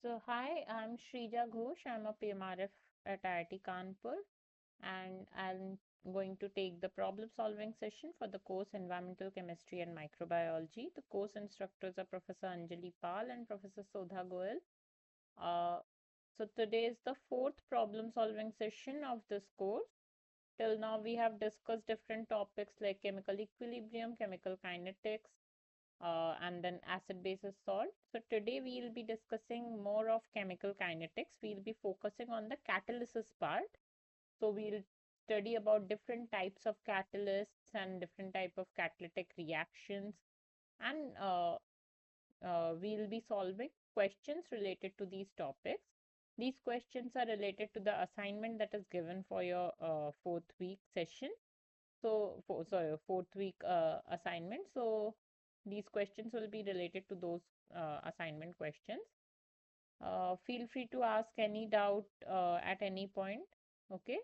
So, hi, I'm Shrija Ghosh. I'm a PMRF at IIT Kanpur, and I'm going to take the problem solving session for the course Environmental Chemistry and Microbiology. The course instructors are Professor Anjali Pal and Professor Sodha Goel. Uh, so, today is the fourth problem solving session of this course. Till now, we have discussed different topics like chemical equilibrium, chemical kinetics, and then acid basis salt. So today we will be discussing more of chemical kinetics. We'll be focusing on the catalysis part. So we'll study about different types of catalysts and different type of catalytic reactions, and we'll be solving questions related to these topics. These questions are related to the assignment that is given for your fourth week session. So, fourth week assignment. So, these questions will be related to those assignment questions. Feel free to ask any doubt at any point. Okay.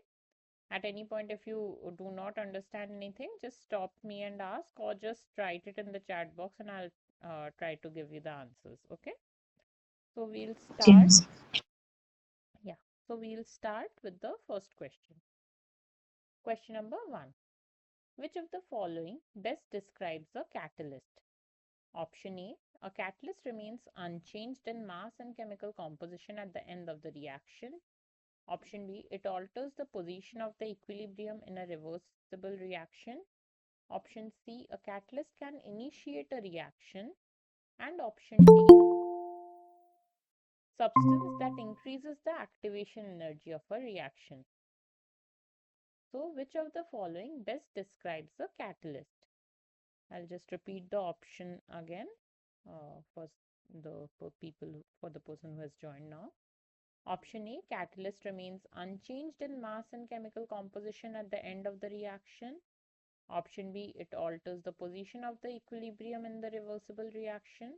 At any point, if you do not understand anything, just stop me and ask, or just write it in the chat box and I'll try to give you the answers. Okay. So, we'll start. Yes. Yeah. So, we'll start with the first question. Question number one. Which of the following best describes a catalyst? Option A catalyst remains unchanged in mass and chemical composition at the end of the reaction. Option B, it alters the position of the equilibrium in a reversible reaction. Option C, a catalyst can initiate a reaction. And option D, substance that increases the activation energy of a reaction. So, which of the following best describes a catalyst? I'll just repeat the option again for the person who has joined now. Option A, catalyst remains unchanged in mass and chemical composition at the end of the reaction. Option B, it alters the position of the equilibrium in the reversible reaction.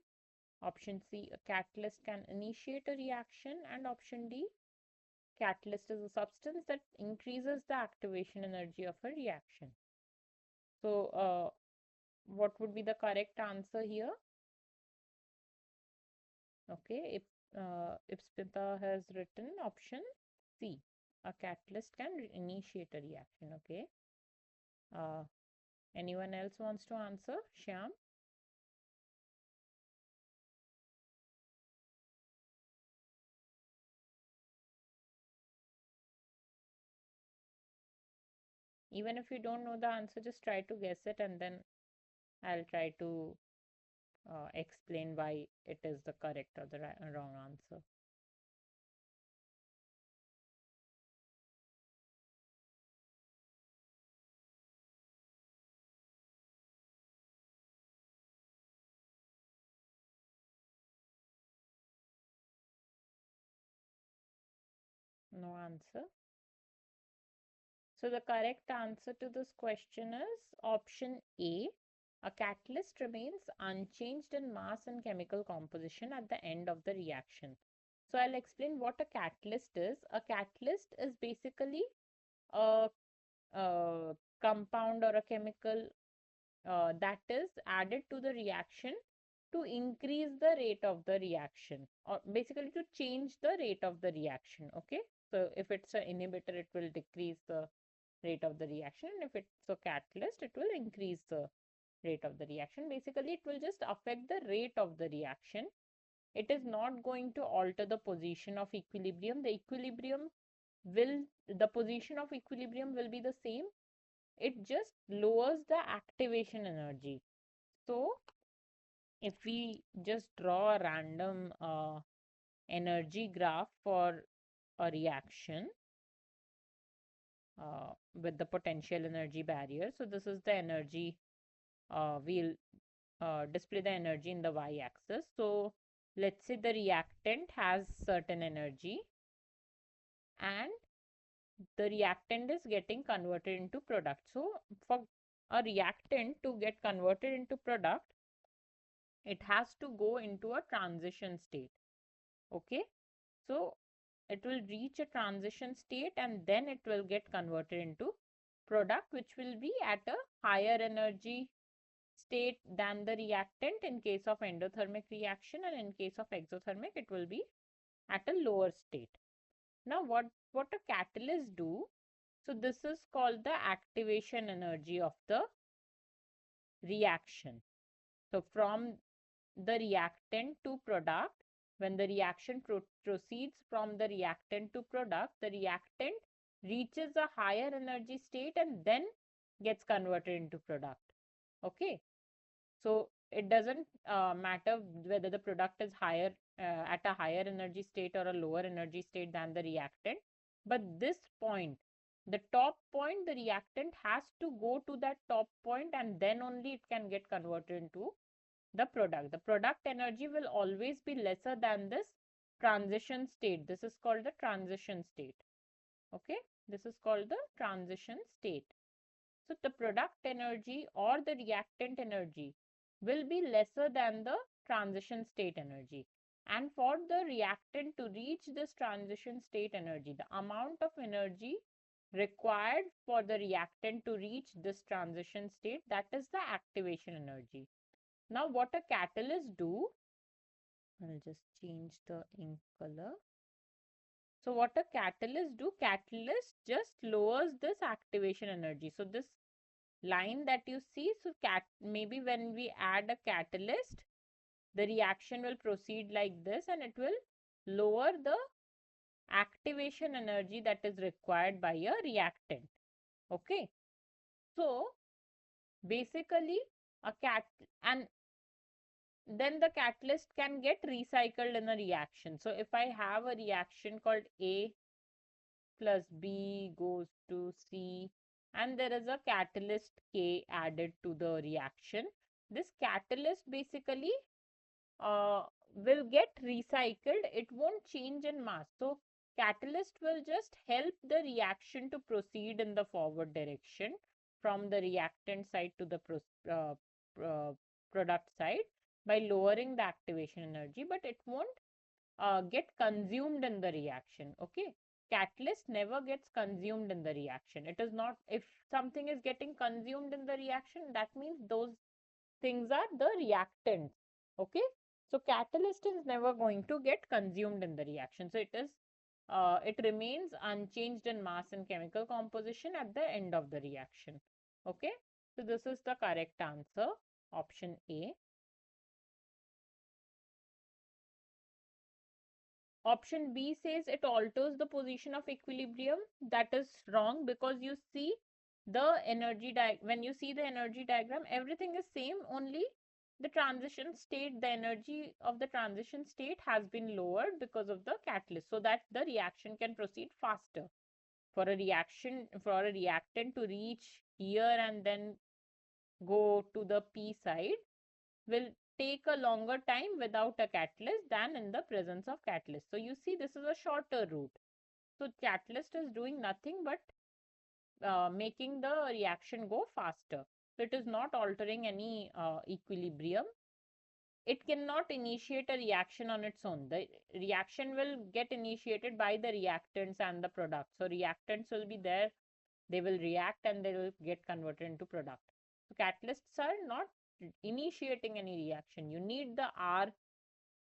Option C, a catalyst can initiate a reaction. And option D, catalyst is a substance that increases the activation energy of a reaction. So, what would be the correct answer here? Okay, Ipsita has written option C. A catalyst can initiate a reaction. Okay. Uh, Anyone else wants to answer? Shyam? Even if you don't know the answer, just try to guess it and then I'll try to explain why it is the correct or the wrong answer. No answer. So the correct answer to this question is option A. A catalyst remains unchanged in mass and chemical composition at the end of the reaction. So I'll explain what a catalyst is. A catalyst is basically a, a compound or a chemical that is added to the reaction to increase the rate of the reaction, or basically to change the rate of the reaction. Okay. So if it's an inhibitor, it will decrease the rate of the reaction, and if it's a catalyst, it will increase the rate of the reaction. Basically, it will just affect the rate of the reaction. It is not going to alter the position of equilibrium. The position of equilibrium will be the same. It just lowers the activation energy. So if we just draw a random energy graph for a reaction with the potential energy barrier. So this is the energy. We'll display the energy in the y-axis. So let's say the reactant has certain energy and the reactant is getting converted into product. So for a reactant to get converted into product, it has to go into a transition state. Okay. So it will reach a transition state and then it will get converted into product, which will be at a higher energy state than the reactant in case of endothermic reaction, and in case of exothermic it will be at a lower state. Now, what a catalyst do? So this is called the activation energy of the reaction. So from the reactant to product, when the reaction proceeds from the reactant to product, the reactant reaches a higher energy state and then gets converted into product. Okay. So it doesn't matter whether the product is higher at a higher energy state or a lower energy state than the reactant. But this point, the top point, the reactant has to go to that top point and then only it can get converted into the product. The product energy will always be lesser than this transition state. This is called the transition state. Okay, this is called the transition state. So the product energy or the reactant energy will be lesser than the transition state energy. And for the reactant to reach this transition state energy, the amount of energy required for the reactant to reach this transition state, that is the activation energy. Now, what a catalyst do? I'll just change the ink color. So, what a catalyst do? Catalyst just lowers this activation energy. So, this line that you see, so maybe when we add a catalyst, the reaction will proceed like this and it will lower the activation energy that is required by a reactant. Okay. So, basically, and then the catalyst can get recycled in a reaction. So if I have a reaction called A plus B goes to C and there is a catalyst K added to the reaction, this catalyst basically will get recycled. It won't change in mass. So catalyst will just help the reaction to proceed in the forward direction from the reactant side to the product side by lowering the activation energy, but it won't get consumed in the reaction. Okay. Catalyst never gets consumed in the reaction. It is not, if something is getting consumed in the reaction, that means those things are the reactants. Okay. So catalyst is never going to get consumed in the reaction. So it remains unchanged in mass and chemical composition at the end of the reaction. Okay. So this is the correct answer, option A. Option B says it alters the position of equilibrium. That is wrong because you see the energy when you see the energy diagram, everything is same, only the transition state, the energy of the transition state has been lowered because of the catalyst so that the reaction can proceed faster. For a reactant to reach here and then go to the P side will take a longer time without a catalyst than in the presence of catalyst. So you see this is a shorter route. So catalyst is doing nothing but making the reaction go faster. So it is not altering any equilibrium. It cannot initiate a reaction on its own. The reaction will get initiated by the reactants and the product. So reactants will be there, they will react and they will get converted into product. So catalysts are not initiating any reaction. You need the R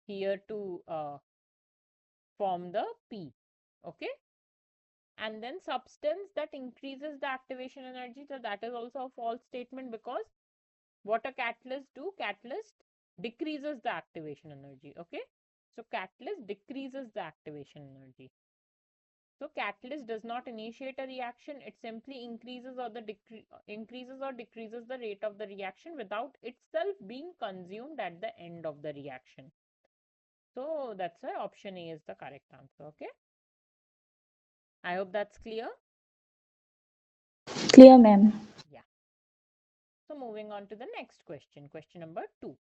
here to form the P. Okay. And then substance that increases the activation energy. So that is also a false statement because what a catalyst do? Catalyst decreases the activation energy. Okay. So catalyst decreases the activation energy. So catalyst does not initiate a reaction. It simply increases or decreases the rate of the reaction without itself being consumed at the end of the reaction. So that's why option A is the correct answer. Okay. I hope that's clear. Clear, ma'am. Yeah. So moving on to the next question. Question number 2.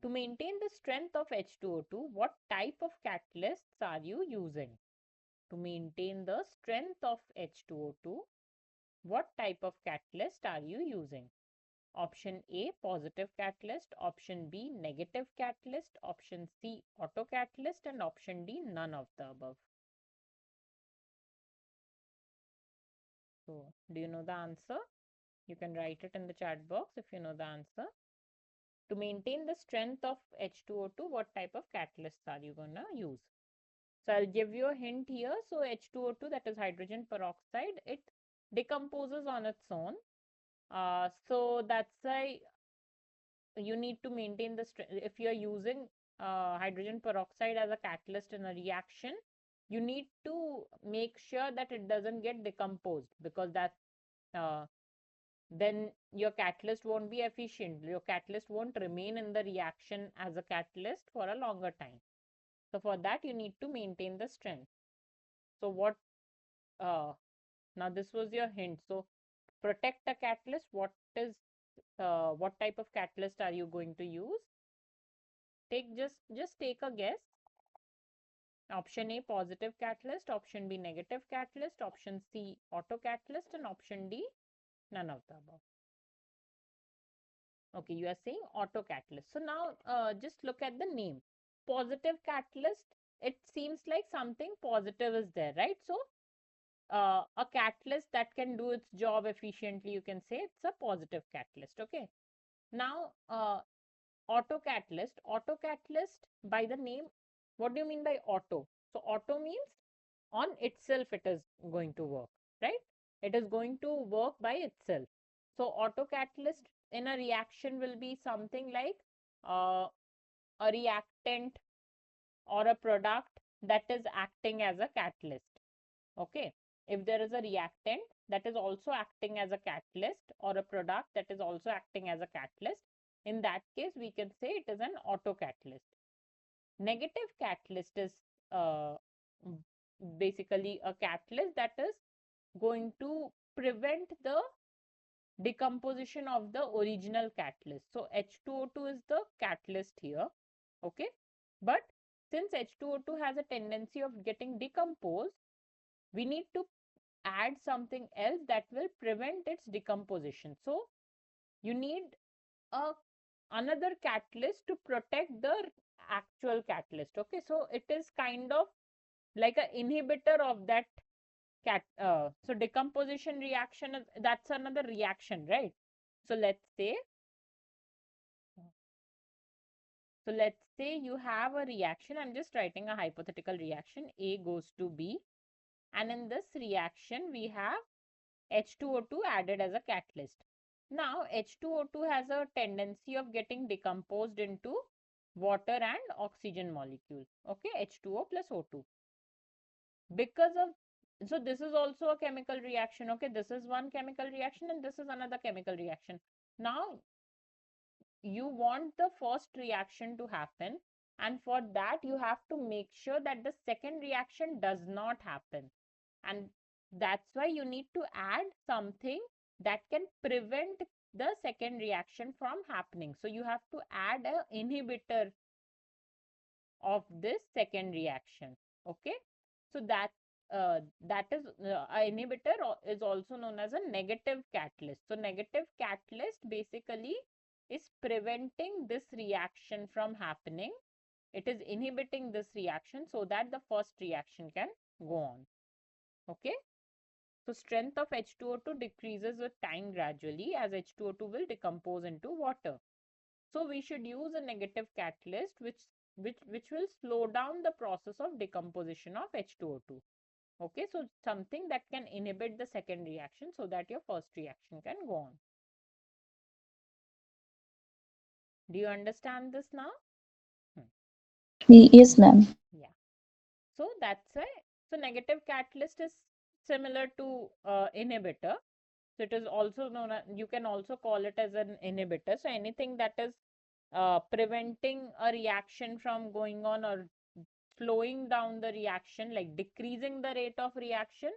To maintain the strength of H2O2, what type of catalysts are you using? To maintain the strength of H2O2, what type of catalyst are you using? Option A, positive catalyst. Option B, negative catalyst. Option C, autocatalyst. And option D, none of the above. So, do you know the answer? You can write it in the chat box if you know the answer. To maintain the strength of H2O2, what type of catalysts are you going to use? So I'll give you a hint here. So H2O2, that is hydrogen peroxide, it decomposes on its own. So that's why you need to maintain the strength. If you're using hydrogen peroxide as a catalyst in a reaction, you need to make sure that it doesn't get decomposed, because that then your catalyst won't be efficient. Your catalyst won't remain in the reaction as a catalyst for a longer time. So for that, you need to maintain the strength. So what, now this was your hint. So protect a catalyst, what type of catalyst are you going to use? Just take a guess. Option A, positive catalyst. Option B, negative catalyst. Option C, auto catalyst. And option D, none of the above. Okay, you are saying auto catalyst. So now just look at the name. Positive catalyst, it seems like something positive is there, right? So a catalyst that can do its job efficiently, you can say it's a positive catalyst. Okay. Now, auto catalyst by the name, what do you mean by auto? So auto means on itself it is going to work, right? It is going to work by itself. So auto catalyst in a reaction will be something like a reactant or a product that is acting as a catalyst. Okay. If there is a reactant that is also acting as a catalyst, or a product that is also acting as a catalyst, in that case, we can say it is an autocatalyst. Negative catalyst is basically a catalyst that is going to prevent the decomposition of the original catalyst. So H2O2 is the catalyst here. Okay. But since H2O2 has a tendency of getting decomposed, we need to add something else that will prevent its decomposition. So you need another catalyst to protect the actual catalyst. Okay, so it is kind of like an inhibitor of that so decomposition reaction is, that's another reaction, right? So let's say you have a reaction. I'm just writing a hypothetical reaction. A goes to B, and in this reaction we have H2O2 added as a catalyst. Now, H2O2 has a tendency of getting decomposed into water and oxygen molecule. Okay, H2O plus O2. Because of, so this is also a chemical reaction. Okay, this is one chemical reaction and this is another chemical reaction. Now, you want the first reaction to happen, and for that you have to make sure that the second reaction does not happen. And that's why you need to add something that can prevent the second reaction from happening. So you have to add an inhibitor of this second reaction. Okay. So that is an inhibitor is also known as a negative catalyst. So negative catalyst basically is preventing this reaction from happening. It is inhibiting this reaction so that the first reaction can go on. Okay. So strength of H2O2 decreases with time gradually as H2O2 will decompose into water. So we should use a negative catalyst which will slow down the process of decomposition of H2O2. Okay, so something that can inhibit the second reaction so that your first reaction can go on. Do you understand this now? Yes, ma'am. Yeah. So that's why, so negative catalyst is similar to inhibitor. So it is also known as, you can also call it as an inhibitor. So anything that is preventing a reaction from going on or slowing down the reaction, like decreasing the rate of reaction,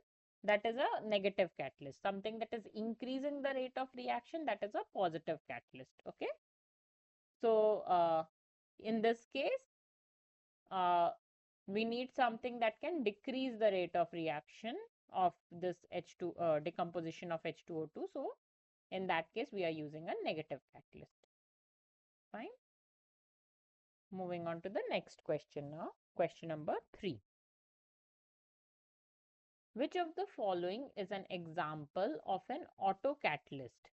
that is a negative catalyst. Something that is increasing the rate of reaction, that is a positive catalyst. Okay. So in this case, we need something that can decrease the rate of reaction of this H2 decomposition of H2O2. So in that case, we are using a negative catalyst. Fine. Moving on to the next question now. Question number 3. Which of the following is an example of an autocatalyst?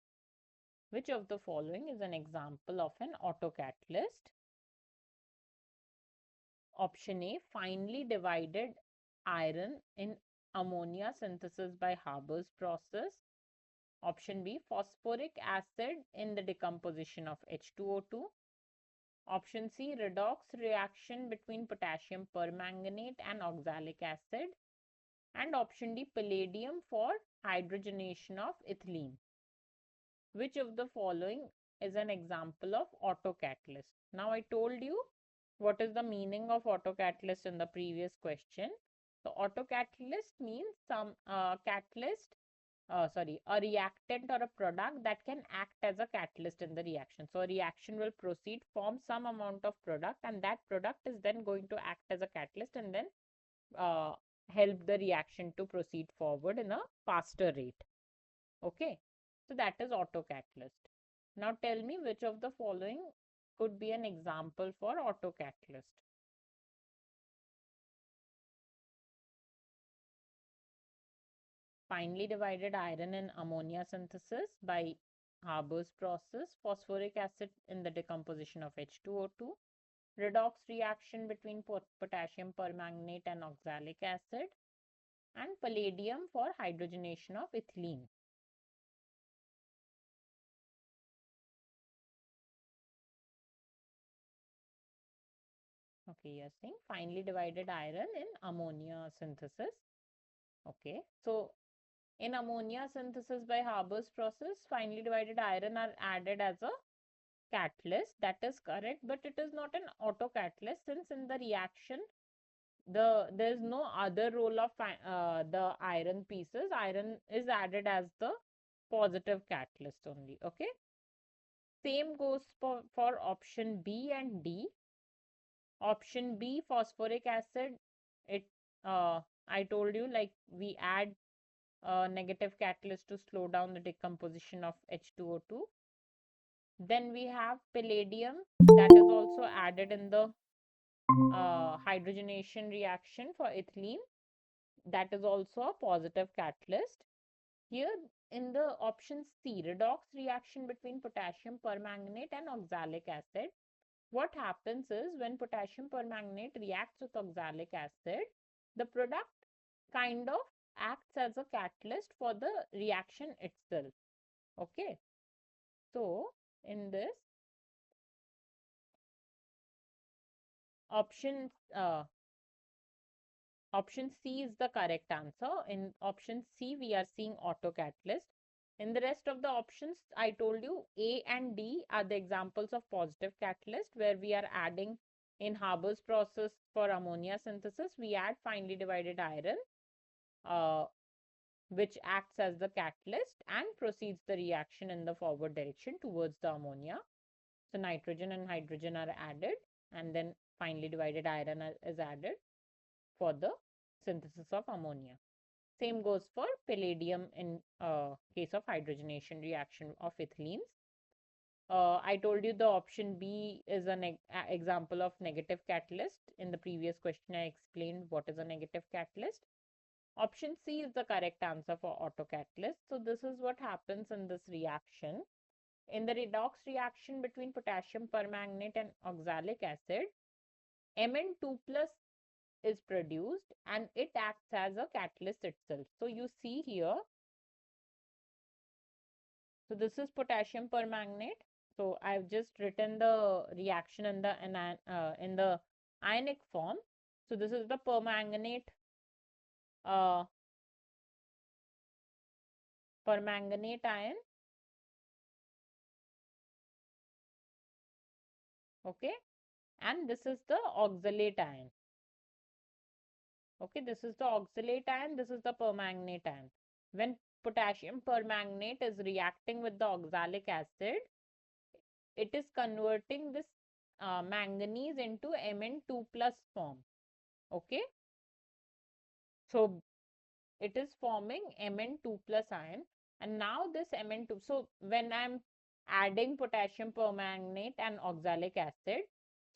Which of the following is an example of an autocatalyst? Option A, finely divided iron in ammonia synthesis by Haber's process. Option B, phosphoric acid in the decomposition of H2O2. Option C, redox reaction between potassium permanganate and oxalic acid. And option D, palladium for hydrogenation of ethylene. Which of the following is an example of autocatalyst? Now I told you what is the meaning of autocatalyst in the previous question. So autocatalyst means some catalyst, a reactant or a product that can act as a catalyst in the reaction. So a reaction will proceed, form some amount of product, and that product is then going to act as a catalyst and then help the reaction to proceed forward in a faster rate. Okay, so that is autocatalyst. Now tell me which of the following could be an example for autocatalyst. Finely divided iron in ammonia synthesis by Haber's process, phosphoric acid in the decomposition of H2O2, redox reaction between potassium permanganate and oxalic acid, and palladium for hydrogenation of ethylene. Okay, you're saying finely divided iron in ammonia synthesis. Okay, so in ammonia synthesis by Haber's process, finely divided iron are added as a catalyst. That is correct, but it is not an autocatalyst since in the reaction there is no other role of the iron pieces. Iron is added as the positive catalyst only. Okay. Same goes for option B and D. Option B, phosphoric acid. It I told you like we add a negative catalyst to slow down the decomposition of H2O2. Then we have palladium that is also added in the hydrogenation reaction for ethylene. That is also a positive catalyst. Here in the option C, redox reaction between potassium permanganate and oxalic acid. What happens is when potassium permanganate reacts with oxalic acid, the product kind of acts as a catalyst for the reaction itself. Okay. So in this option option C is the correct answer. In option C, we are seeing autocatalyst. In the rest of the options, I told you A and D are the examples of positive catalyst where we are adding in Haber's process for ammonia synthesis, we add finely divided iron, which acts as the catalyst and proceeds the reaction in the forward direction towards the ammonia. So nitrogen and hydrogen are added and then finely divided iron is added for the synthesis of ammonia. Same goes for palladium in case of hydrogenation reaction of ethylenes. I told you the option B is an example of negative catalyst. In the previous question, I explained what is a negative catalyst. Option C is the correct answer for autocatalyst. So this is what happens in this reaction. In the redox reaction between potassium permanganate and oxalic acid, Mn2 plus is produced and it acts as a catalyst itself. So you see here, so this is potassium permanganate. So I've just written the reaction in the ionic form. So this is the permanganate ion. Okay, and this is the oxalate ion. Okay, this is the oxalate ion, this is the permanganate ion. When potassium permanganate is reacting with the oxalic acid, it is converting this manganese into Mn2 plus form. Okay, so it is forming Mn2 plus ion, and now this Mn2, so when I'm adding potassium permanganate and oxalic acid,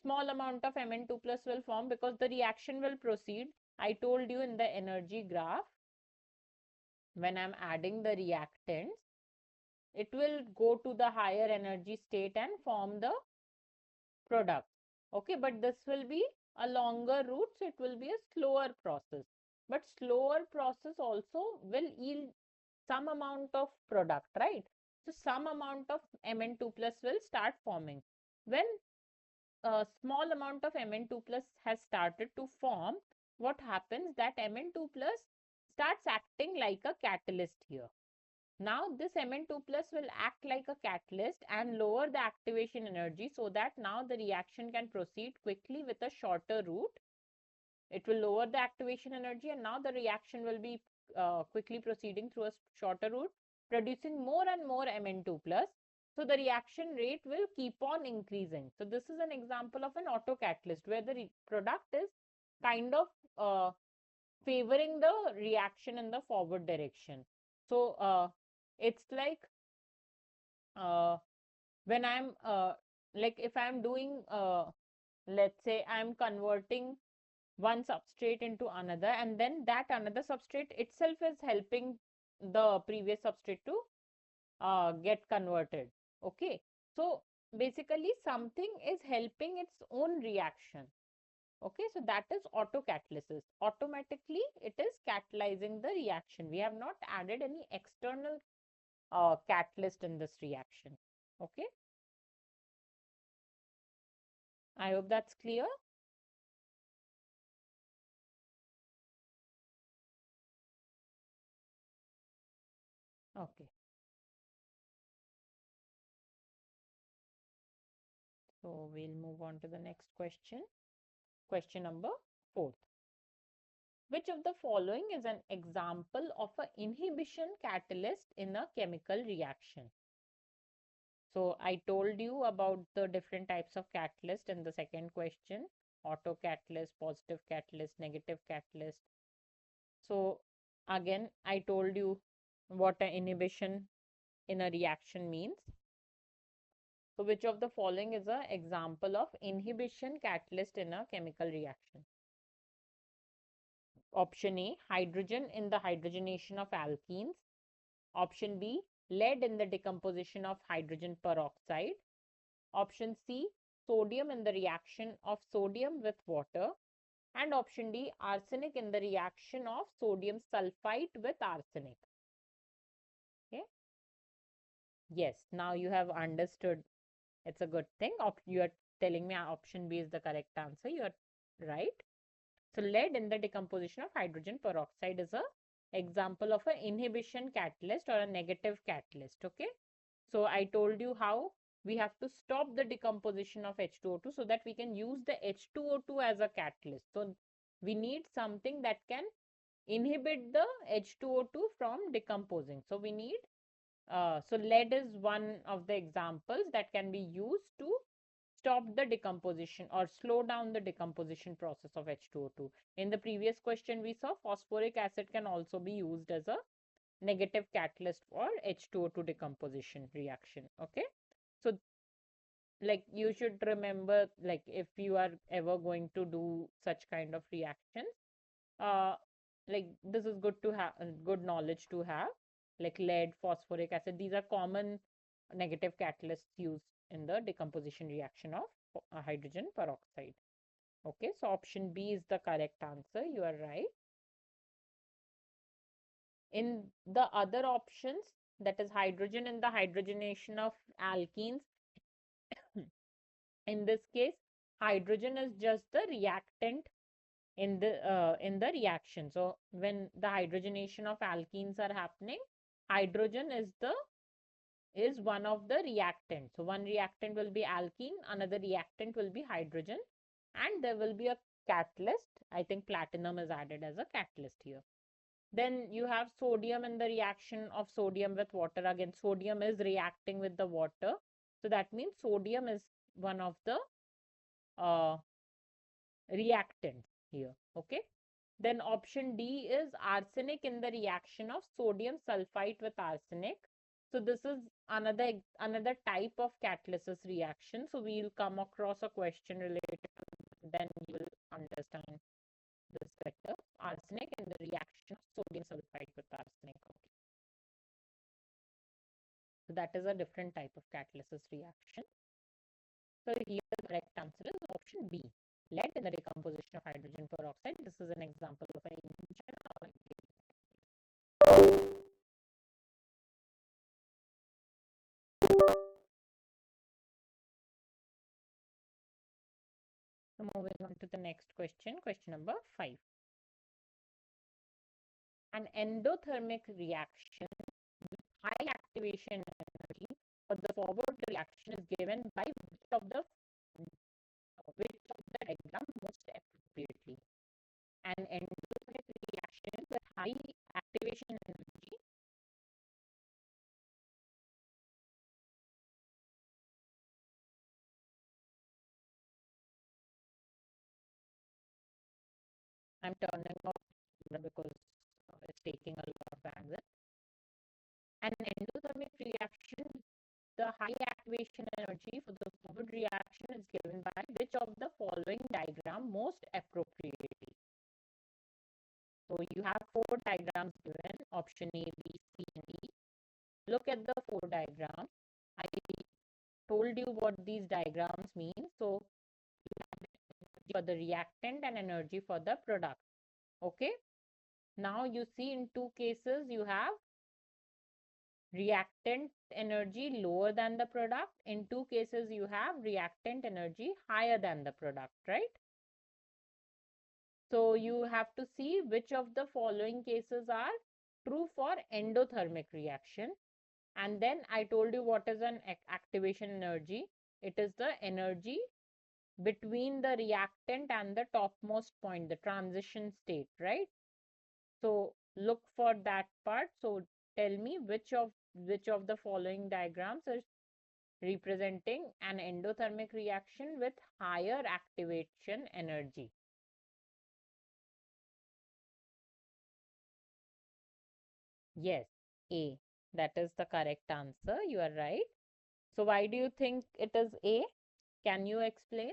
small amount of Mn2 plus will form because the reaction will proceed. I told you in the energy graph, when I'm adding the reactants, it will go to the higher energy state and form the product. Okay, but this will be a longer route, so it will be a slower process. But slower process also will yield some amount of product, right? So some amount of Mn2 plus will start forming. When a small amount of Mn2 plus has started to form, what happens that Mn2 plus starts acting like a catalyst here. Now this Mn2 plus will act like a catalyst and lower the activation energy so that now the reaction can proceed quickly with a shorter route. It will lower the activation energy and now the reaction will be quickly proceeding through a shorter route, producing more and more Mn2 plus. So the reaction rate will keep on increasing. So this is an example of an autocatalyst where the product is kind of favoring the reaction in the forward direction. So it's like when I'm like if I'm doing let's say I'm converting one substrate into another and then that another substrate itself is helping the previous substrate to get converted. Okay, so basically something is helping its own reaction. Okay, so that is autocatalysis. Automatically it is catalyzing the reaction. We have not added any external catalyst in this reaction. Okay, I hope that's clear. Okay, so we'll move on to the next question. Question number 4. Which of the following is an example of an inhibition catalyst in a chemical reaction? So I told you about the different types of catalyst in the second question: autocatalyst, positive catalyst, negative catalyst. So again, I told you what an inhibition in a reaction means. So which of the following is an example of inhibition catalyst in a chemical reaction? Option A, hydrogen in the hydrogenation of alkenes. Option B, lead in the decomposition of hydrogen peroxide. Option C, sodium in the reaction of sodium with water. And option D, arsenic in the reaction of sodium sulfite with arsenic. Okay. Yes, now you have understood. It's a good thing. You are telling me option B is the correct answer. You are right. So lead in the decomposition of hydrogen peroxide is a example of an inhibition catalyst or a negative catalyst. Okay. So I told you how we have to stop the decomposition of H2O2 so that we can use the H2O2 as a catalyst. So we need something that can inhibit the H2O2 from decomposing. So we need so lead is one of the examples that can be used to stop the decomposition or slow down the decomposition process of H2O2. In the previous question, we saw phosphoric acid can also be used as a negative catalyst for H2O2 decomposition reaction. Okay. So like you should remember, like if you are ever going to do such kind of reactions, uh, like this is good to have, good knowledge to have, like lead, phosphoric acid. These are common negative catalysts used in the decomposition reaction of hydrogen peroxide. Okay, so option B is the correct answer. You are right. In the other options, that is hydrogen in the hydrogenation of alkenes, in this case, hydrogen is just the reactant in the reaction. So when the hydrogenation of alkenes are happening, hydrogen is one of the reactants. So one reactant will be alkene, another reactant will be hydrogen, and there will be a catalyst. I think platinum is added as a catalyst here. Then you have sodium in the reaction of sodium with water. Again, sodium is reacting with the water. So that means sodium is one of the uh, reactants here. Okay. Then option D is arsenic in the reaction of sodium sulfite with arsenic. So this is another type of catalysis reaction. So we'll come across a question related to it, then you'll understand this better. Arsenic in the reaction of sodium sulfite with arsenic. Okay. So that is a different type of catalysis reaction. So here the correct answer is option B. Lead in the decomposition of hydrogen peroxide. This is an example of an invention. So moving on to the next question, question number 5. An endothermic reaction with high activation energy for the forward reaction is given by which of the diagram most appropriately? An endothermic reaction with high activation energy. I'm turning off because it's taking a lot of bandwidth. An endothermic reaction, the high activation energy for the forward reaction is given by which of the following diagram most appropriately? So you have 4 diagrams given, option A, B, C, and D. Look at the 4 diagrams. I told you what these diagrams mean. So you have energy for the reactant and energy for the product. Okay. Now you see in 2 cases you have reactant energy lower than the product. In 2 cases you have reactant energy higher than the product, right? So you have to see which of the following cases are true for endothermic reaction. And then I told you what is an activation energy. It is the energy between the reactant and the topmost point, the transition state, right? So look for that part. So tell me which of the following diagrams is representing an endothermic reaction with higher activation energy. Yes, A. That is the correct answer. You are right. So why do you think it is A? Can you explain?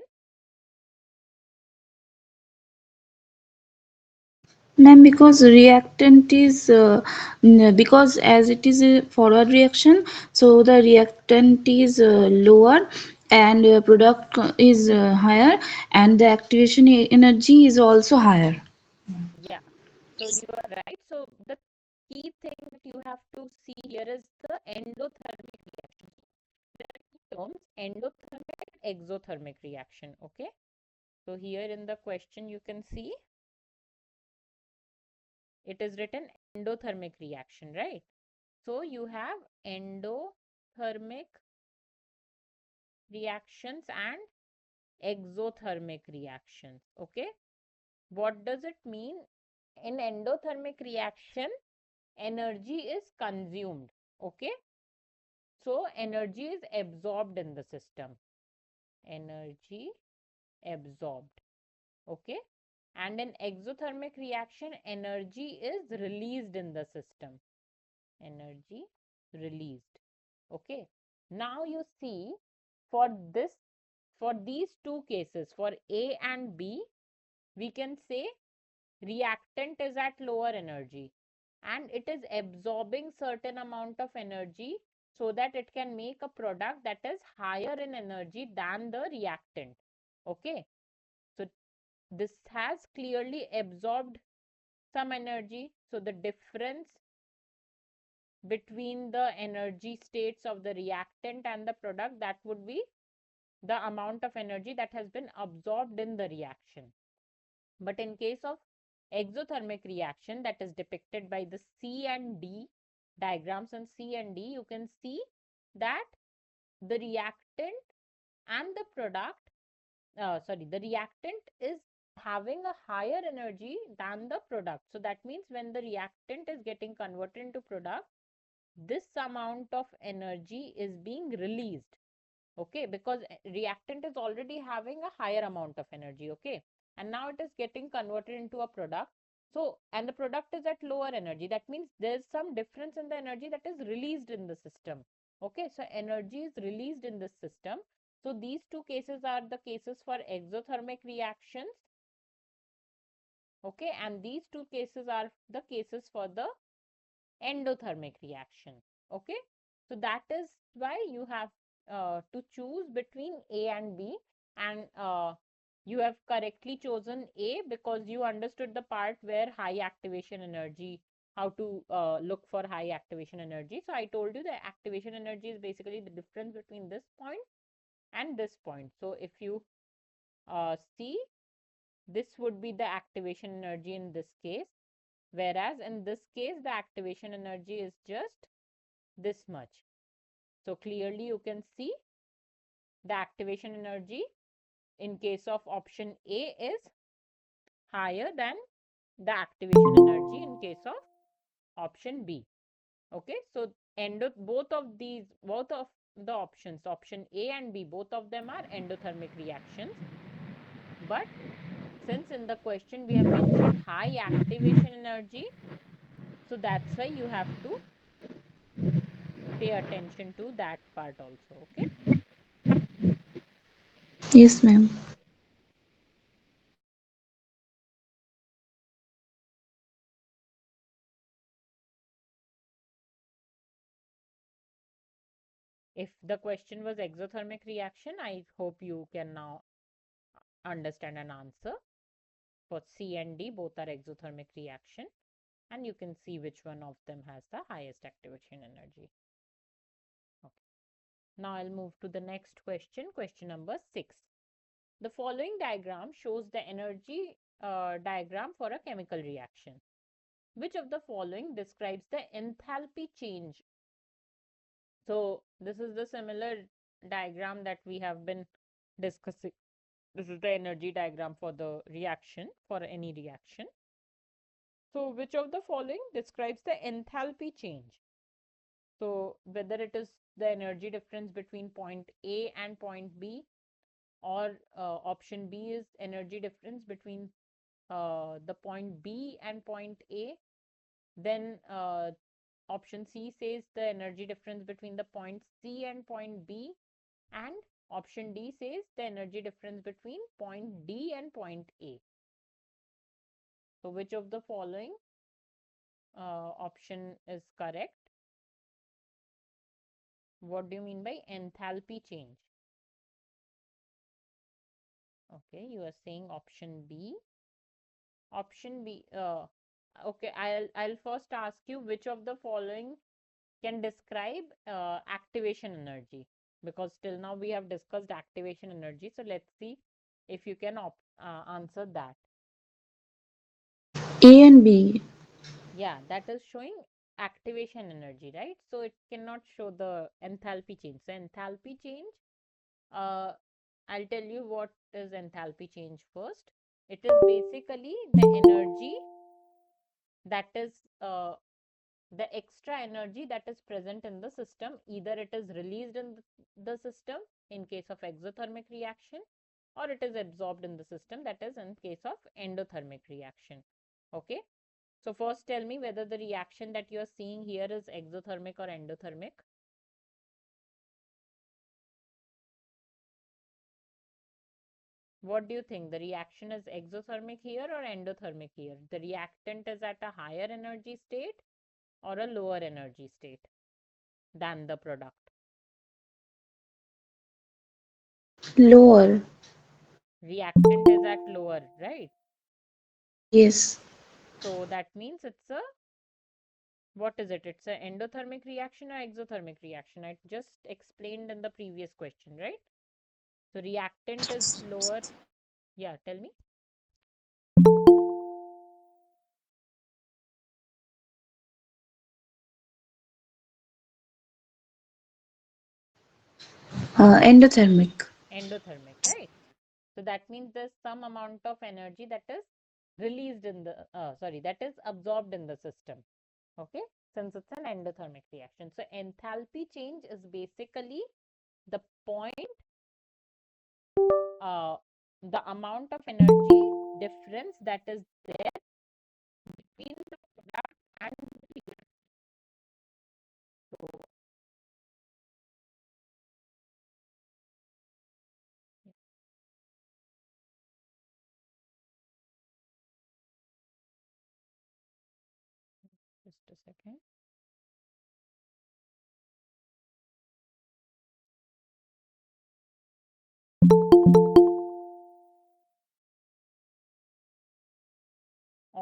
Ma'am, because reactant is because as it is a forward reaction, so the reactant is lower and product is higher, and the activation energy is also higher. Yeah. So you are right. So the key thing that you have to see here is the endothermic reaction. There are two terms, endothermic and exothermic reaction. Okay. So here in the question you can see it is written endothermic reaction, right? So you have endothermic reactions and exothermic reactions. Okay. What does it mean? In endothermic reaction, energy is consumed. Okay. So energy is absorbed in the system. Energy absorbed. Okay. And in exothermic reaction, energy is released in the system. Energy released. Okay. Now you see for these 2 cases, for A and B, we can say reactant is at lower energy and it is absorbing certain amount of energy so that it can make a product that is higher in energy than the reactant. Okay. So this has clearly absorbed some energy. So the difference between the energy states of the reactant and the product, that would be the amount of energy that has been absorbed in the reaction. But in case of exothermic reaction that is depicted by the C and D diagrams on C and D, you can see that the reactant and the product, the reactant is having a higher energy than the product. So that means when the reactant is getting converted into product, this amount of energy is being released. Okay, because reactant is already having a higher amount of energy. Okay, and now it is getting converted into a product. So and the product is at lower energy, that means there's some difference in the energy that is released in the system. Okay, so energy is released in this system. So these 2 cases are the cases for exothermic reactions. Okay, and these 2 cases are the cases for the endothermic reaction. Okay. So that is why you have to choose between A and B, and you have correctly chosen A because you understood the part where high activation energy, how to look for high activation energy. So I told you the activation energy is basically the difference between this point and this point. So if you see, this would be the activation energy in this case, whereas in this case the activation energy is just this much. So clearly you can see the activation energy in case of option A is higher than the activation energy in case of option B. Okay, so both of the options, option A and B, both of them are endothermic reactions. But since in the question we have mentioned high activation energy, so that's why you have to pay attention to that part also. Okay. Yes, ma'am. If the question was exothermic reaction, I hope you can now understand an answer. For C and D, both are exothermic reaction, and you can see which one of them has the highest activation energy. Okay. Now I'll move to the next question, question number 6. The following diagram shows the energy diagram for a chemical reaction. Which of the following describes the enthalpy change? So this is the similar diagram that we have been discussing. This is the energy diagram for the reaction, for any reaction. So which of the following describes the enthalpy change? So whether it is the energy difference between point A and point B, or option B is energy difference between the point B and point A, then option C says the energy difference between the point C and point B, and option D says the energy difference between point D and point A. So which of the following option is correct? What do you mean by enthalpy change? Okay, you are saying option B. Option B. Okay, I'll first ask you which of the following can describe activation energy, because till now we have discussed activation energy. So let's see if you can answer that. A and B. Yeah, that is showing activation energy, right? So it cannot show the enthalpy change. So enthalpy change, uh, I'll tell you what is enthalpy change first. It is basically the energy that is the extra energy that is present in the system. Either it is released in the system in case of exothermic reaction, or it is absorbed in the system, that is in case of endothermic reaction. Okay. So first tell me whether the reaction that you are seeing here is exothermic or endothermic. What do you think? The reaction is exothermic here or endothermic here? The reactant is at a higher energy state or a lower energy state than the product? Lower. Reactant is at lower, right? Yes. So that means it's a, what is it? It's an endothermic reaction or exothermic reaction? I just explained in the previous question, right? So reactant is lower. Yeah, tell me. Endothermic. Endothermic, right? So that means there's some amount of energy that is released in the, sorry, that is absorbed in the system. Okay, since it's an endothermic reaction. So enthalpy change is basically the point, uh, the amount of energy difference that is there between the product and the reactant. So just a second.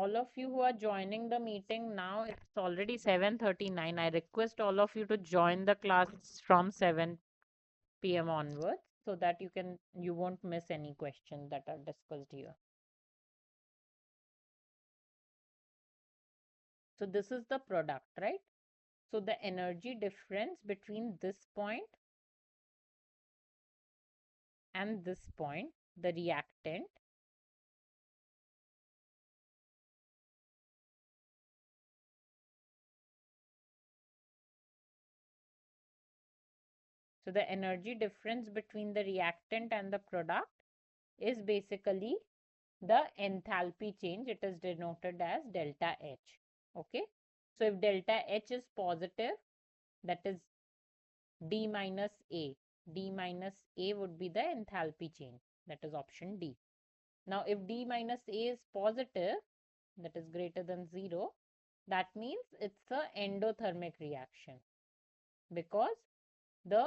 all of you who are joining the meeting now. It's already 7:39. I request all of you to join the class from 7 p.m. onwards so that you won't miss any questions that are discussed here. So this is the product, right? So the energy difference between this point and this point, the reactant, so the energy difference between the reactant and the product is basically the enthalpy change. It is denoted as delta H. Okay. So if delta H is positive, that is D minus A. D minus A would be the enthalpy change. That is option D. Now, if D minus A is positive, that is greater than 0, that means it's a endothermic reaction because the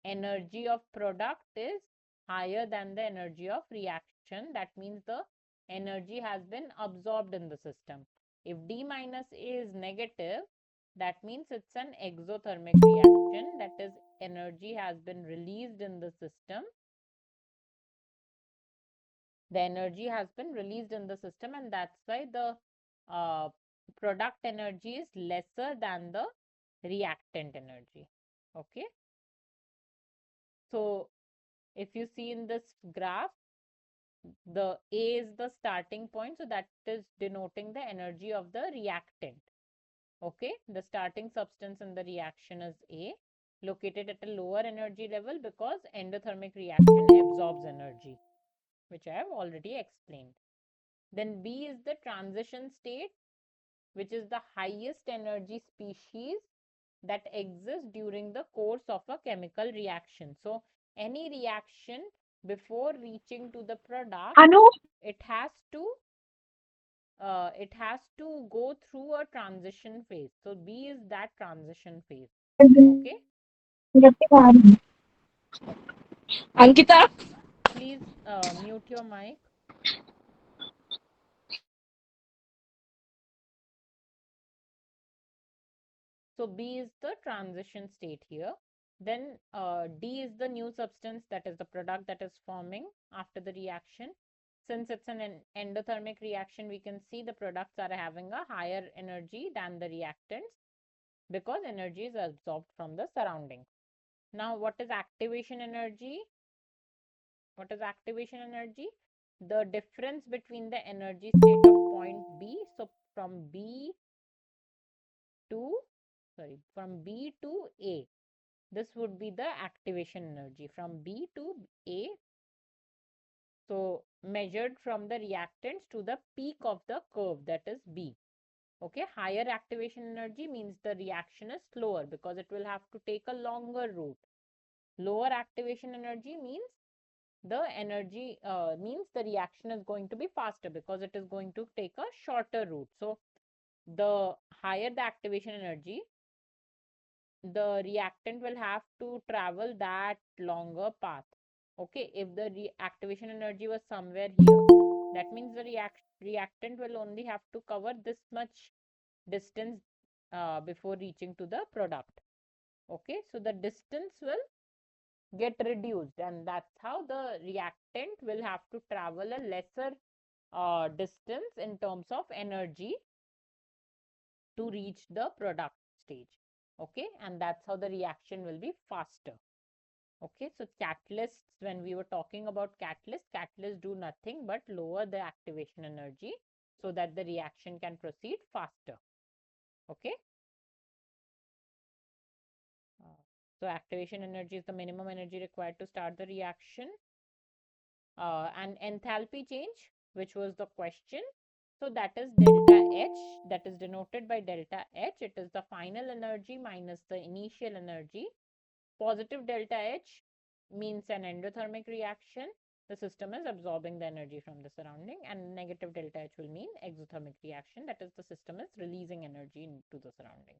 energy of product is higher than the energy of reaction. That means the energy has been absorbed in the system. If D minus A is negative, that means it's an exothermic reaction. That is, energy has been released in the system. The energy has been released in the system, and that's why the uh, product energy is lesser than the reactant energy. Okay. So if you see in this graph, the A is the starting point, so that is denoting the energy of the reactant. Okay, the starting substance in the reaction is A, located at a lower energy level because endothermic reaction absorbs energy, which I have already explained. Then B is the transition state, which is the highest energy species that exists during the course of a chemical reaction. So any reaction before reaching to the product, Anu, it has to go through a transition phase. So B is that transition phase. Okay. Ankita. Please mute your mic. So B is the transition state here. Then D is the new substance, that is the product that is forming after the reaction. Since it's an endothermic reaction, we can see the products are having a higher energy than the reactants because energy is absorbed from the surroundings. Now, what is activation energy? What is activation energy? The difference between the energy state of point B. So from B to, from B to A. This would be the activation energy from B to A. So measured from the reactants to the peak of the curve, that is B. Okay, higher activation energy means the reaction is slower because it will have to take a longer route. Lower activation energy means the reaction is going to be faster because it is going to take a shorter route. So the higher the activation energy, the reactant will have to travel that longer path. Okay, if the activation energy was somewhere here, that means the reactant will only have to cover this much distance before reaching to the product. Okay, so the distance will get reduced, and that's how the reactant will have to travel a lesser distance in terms of energy to reach the product stage. Okay, and that's how the reaction will be faster. Okay, so catalysts, when we were talking about catalysts do nothing but lower the activation energy so that the reaction can proceed faster. Okay. So activation energy is the minimum energy required to start the reaction. And enthalpy change, which was the question. So that is delta H, that is denoted by delta H. It is the final energy minus the initial energy. Positive delta H means an endothermic reaction. The system is absorbing the energy from the surrounding, and negative delta H will mean exothermic reaction. That is, the system is releasing energy into the surrounding.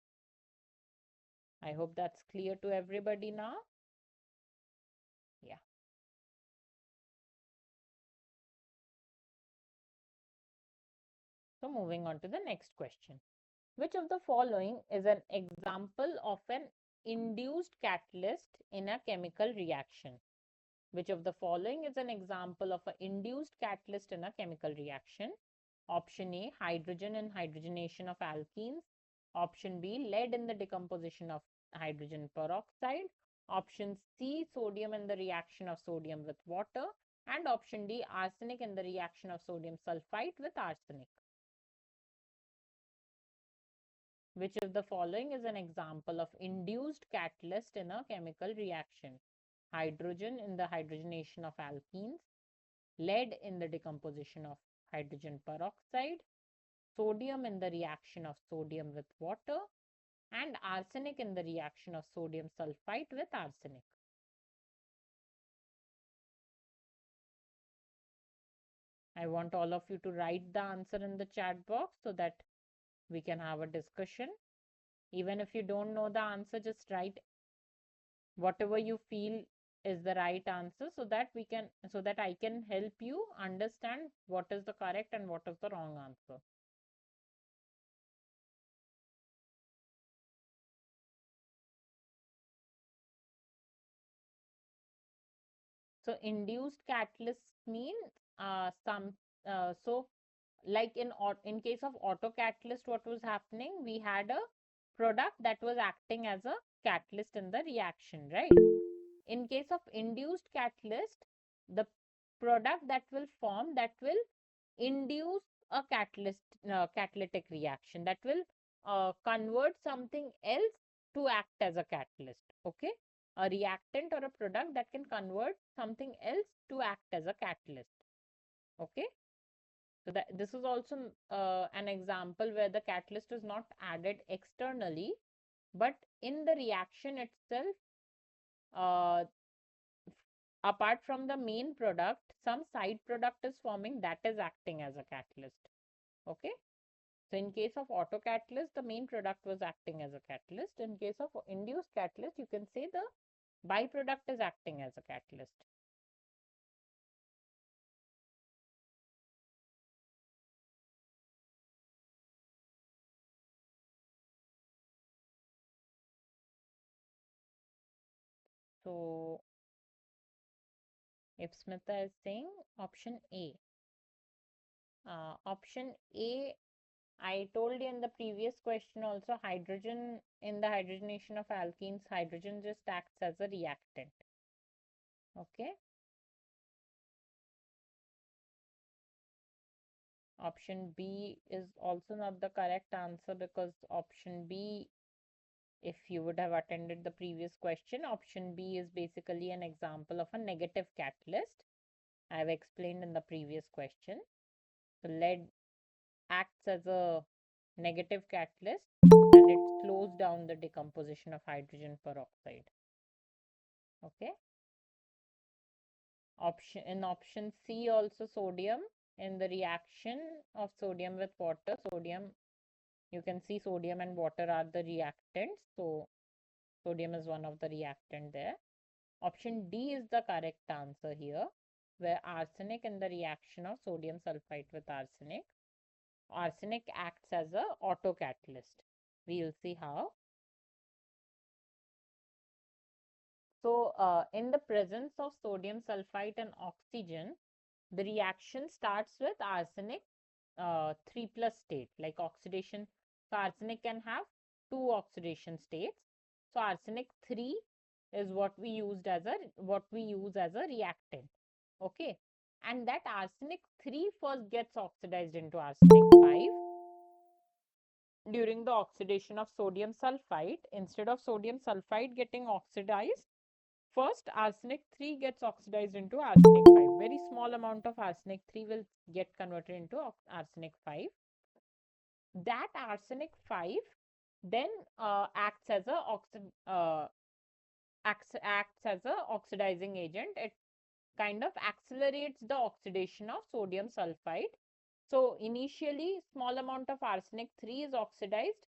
I hope that's clear to everybody now. Yeah. So moving on to the next question. Which of the following is an example of an induced catalyst in a chemical reaction? Which of the following is an example of an induced catalyst in a chemical reaction? Option A, hydrogen in hydrogenation of alkenes. Option B, lead in the decomposition of hydrogen peroxide. Option C, sodium in the reaction of sodium with water. And option D, arsenic in the reaction of sodium sulfite with arsenic. Which of the following is an example of induced catalyst in a chemical reaction? Hydrogen in the hydrogenation of alkenes, lead in the decomposition of hydrogen peroxide, sodium in the reaction of sodium with water, and arsenic in the reaction of sodium sulfite with arsenic. I want all of you to write the answer in the chat box so that we can have a discussion. Even if you don't know the answer, just write whatever you feel is the right answer so that I can help you understand what is the correct and what is the wrong answer. So induced catalyst mean so like in case of auto catalyst, what was happening? We had a product that was acting as a catalyst in the reaction, right? In case of induced catalyst, the product that will form, that will induce a catalytic reaction, that will convert something else to act as a catalyst. Okay, a reactant or a product that can convert something else to act as a catalyst. Okay, so that this is also an example where the catalyst is not added externally, but in the reaction itself, uh, apart from the main product, some side product is forming that is acting as a catalyst. Okay, so in case of autocatalyst, the main product was acting as a catalyst. In case of induced catalyst, you can say the byproduct is acting as a catalyst. So if Smita is saying option A, option A, I told you in the previous question also, hydrogen in the hydrogenation of alkenes, hydrogen just acts as a reactant. Okay. Option B is also not the correct answer because option B, if you would have attended the previous question, option B is basically an example of a negative catalyst. I have explained in the previous question. So lead acts as a negative catalyst and it slows down the decomposition of hydrogen peroxide. Okay. Option C also, sodium in the reaction of sodium with water. Sodium, you can see sodium and water are the reactants. So sodium is one of the reactant there. Option D is the correct answer here, where arsenic in the reaction of sodium sulfite with arsenic. Arsenic acts as a autocatalyst. We will see how. So in the presence of sodium sulfite and oxygen, the reaction starts with arsenic 3+ state, like oxidation. So arsenic can have two oxidation states. So arsenic 3 is what we use as a reactant. Okay, and that arsenic 3 first gets oxidized into arsenic 5 during the oxidation of sodium sulfite. Instead of sodium sulfite getting oxidized, first arsenic 3 gets oxidized into arsenic 5. Very small amount of arsenic 3 will get converted into arsenic 5. That arsenic 5 then acts as a oxidizing agent. It kind of accelerates the oxidation of sodium sulfite. So initially, small amount of arsenic 3 is oxidized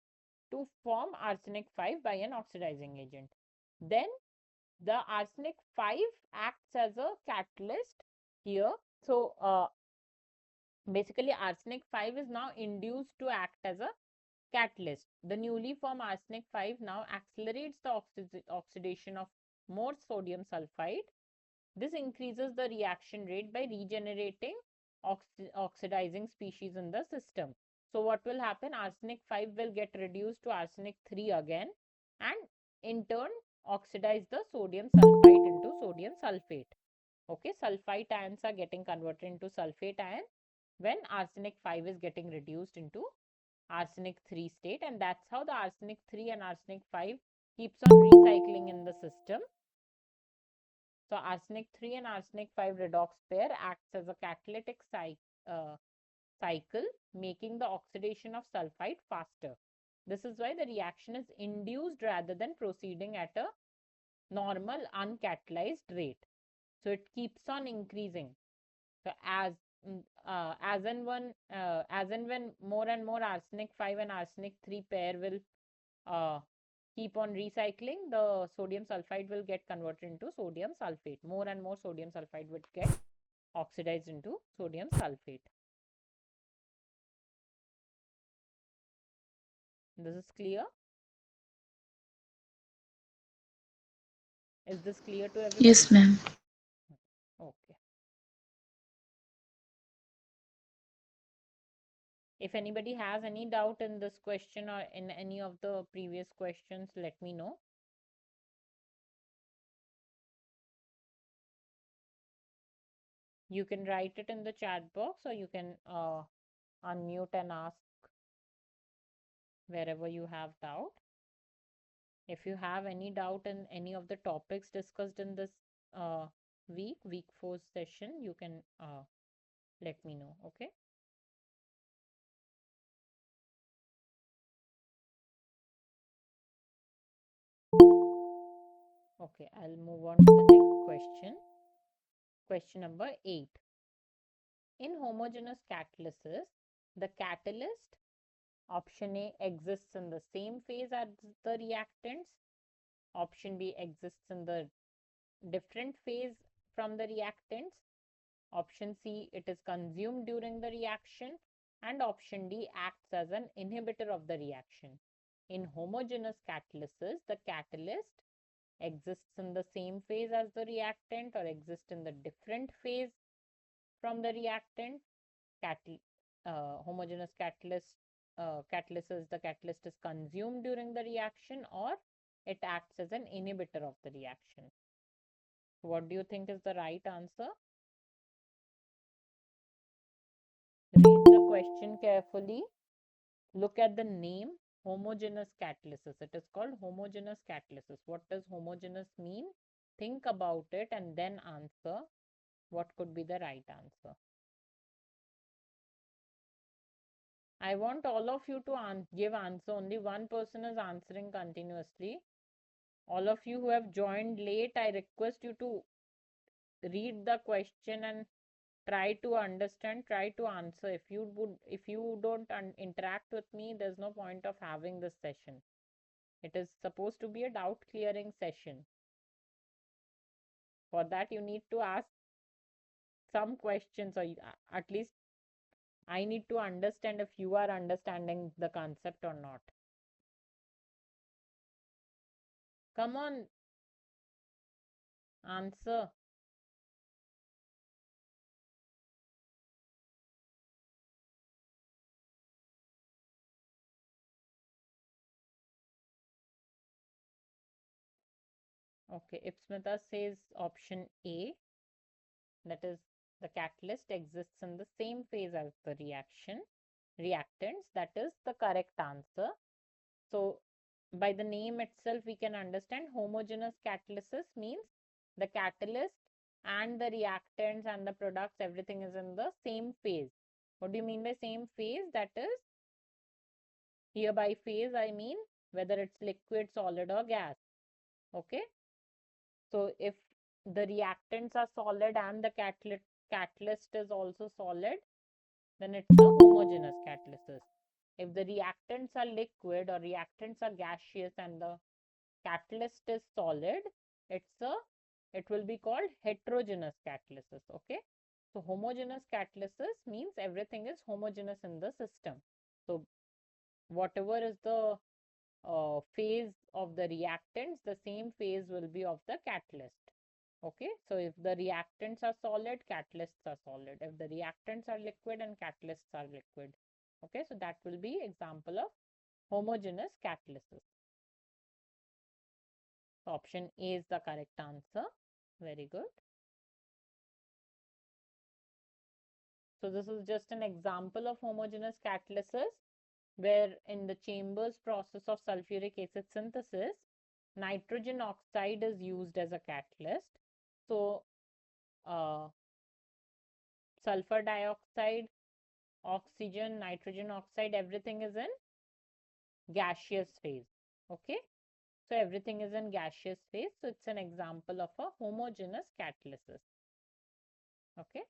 to form arsenic 5 by an oxidizing agent. Then the arsenic 5 acts as a catalyst here. So Basically, arsenic 5 is now induced to act as a catalyst. The newly formed arsenic 5 now accelerates the oxidation of more sodium sulfide. This increases the reaction rate by regenerating oxidizing species in the system. So what will happen? Arsenic 5 will get reduced to arsenic 3 again, and in turn oxidize the sodium sulfite into sodium sulfate. Okay, sulfite ions are getting converted into sulfate ion when arsenic 5 is getting reduced into arsenic 3 state, and that's how the arsenic 3 and arsenic 5 keeps on recycling in the system. So arsenic 3 and arsenic 5 redox pair acts as a catalytic cycle, making the oxidation of sulfide faster. This is why the reaction is induced rather than proceeding at a normal uncatalyzed rate. So it keeps on increasing. So as and when more and more arsenic 5 and arsenic 3 pair will uh, keep on recycling, the sodium sulfide will get converted into sodium sulfate. More and more sodium sulfide would get oxidized into sodium sulfate. This is clear? Is this clear to everybody? Yes, ma'am. Okay. If anybody has any doubt in this question or in any of the previous questions, let me know. You can write it in the chat box, or you can unmute and ask wherever you have doubt. If you have any doubt in any of the topics discussed in this uh, week 4 session, you can let me know. Okay. Okay, I'll move on to the next question. Question number 8. In homogeneous catalysis, the catalyst, option A, exists in the same phase as the reactants. Option B, exists in the different phase from the reactants. Option C, it is consumed during the reaction. And option D, acts as an inhibitor of the reaction. In homogeneous catalysis, the catalyst exists in the same phase as the reactant or exists in the different phase from the reactant. Homogeneous catalysis, the catalyst is consumed during the reaction, or it acts as an inhibitor of the reaction. What do you think is the right answer? Read the question carefully. Look at the name, homogeneous catalysis. It is called homogeneous catalysis. What does homogeneous mean? Think about it and then answer what could be the right answer. I want all of you to give answer. Only one person is answering continuously. All of you who have joined late, I request you to read the question and try to understand, try to answer. If you don't interact with me, there's no point of having this session. It is supposed to be a doubt clearing session. For that, you need to ask some questions, or at least I need to understand if you are understanding the concept or not. Come on, answer. Okay, Ipsmita says option A, that is the catalyst exists in the same phase as the reactants. That is the correct answer. So by the name itself, we can understand homogeneous catalysis means the catalyst and the reactants and the products, everything is in the same phase. What do you mean by same phase? That is, here by phase, I mean whether it's liquid, solid, or gas. Okay. So if the reactants are solid and the catalyst is also solid, then it's a homogeneous catalysis. If the reactants are liquid or reactants are gaseous and the catalyst is solid, it will be called heterogeneous catalysis. Okay. So homogeneous catalysis means everything is homogeneous in the system. So whatever is the phase of the reactants, the same phase will be of the catalyst. Okay, so if the reactants are solid, catalysts are solid. If the reactants are liquid and catalysts are liquid. Okay, so that will be example of homogeneous catalysis. Option A is the correct answer. Very good. So this is just an example of homogeneous catalysis, where in the Chambers process of sulfuric acid synthesis, nitrogen oxide is used as a catalyst. So sulfur dioxide, oxygen, nitrogen oxide, everything is in gaseous phase. Okay, so everything is in gaseous phase. So it's an example of a homogeneous catalysis. Okay.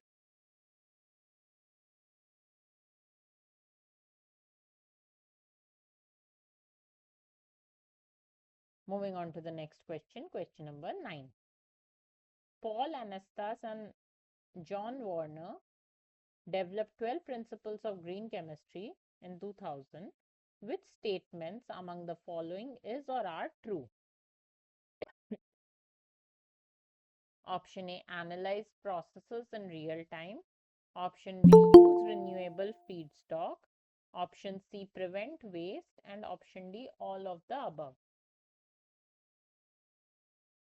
Moving on to the next question, question number 9. Paul Anastas and John Warner developed 12 principles of green chemistry in 2000. Which statements among the following is or are true? Option A, analyze processes in real time. Option B, use renewable feedstock. Option C, prevent waste. And option D, all of the above.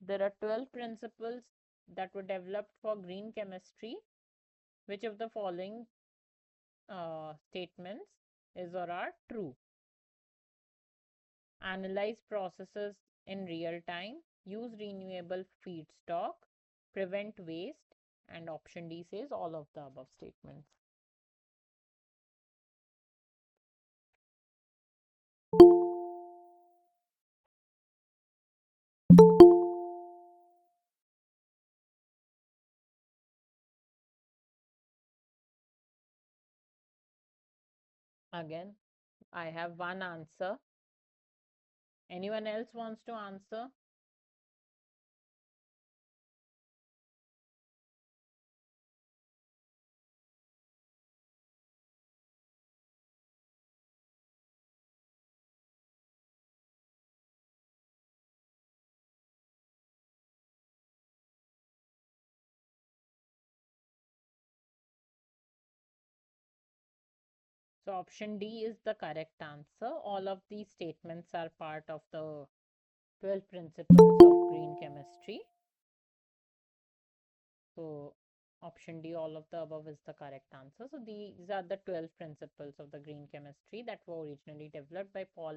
There are 12 principles that were developed for green chemistry. Which of the following statements is or are true? Analyze processes in real time, use renewable feedstock, prevent waste, and option D says all of the above statements. Again, I have one answer. Anyone else wants to answer? So option D is the correct answer. All of these statements are part of the 12 principles of green chemistry. So option D, all of the above is the correct answer. So these are the 12 principles of the green chemistry that were originally developed by Paul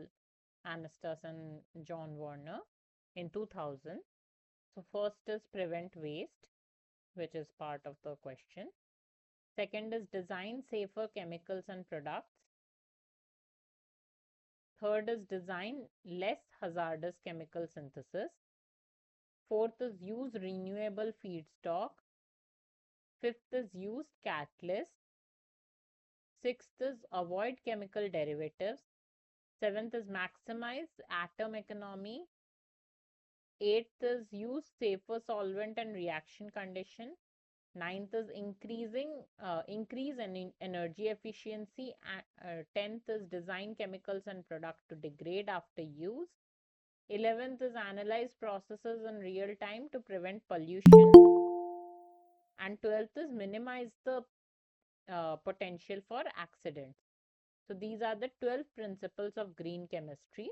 Anastas and John Warner in 2000. So first is prevent waste, which is part of the question. Second is design safer chemicals and products. Third is design less hazardous chemical synthesis. Fourth is use renewable feedstock. Fifth is use catalyst. Sixth is avoid chemical derivatives. Seventh is maximize atom economy. Eighth is use safer solvent and reaction condition. Ninth is increase energy efficiency. 10th is design chemicals and product to degrade after use. 11th is analyze processes in real time to prevent pollution. And 12th is minimize the potential for accidents. So these are the 12 principles of green chemistry.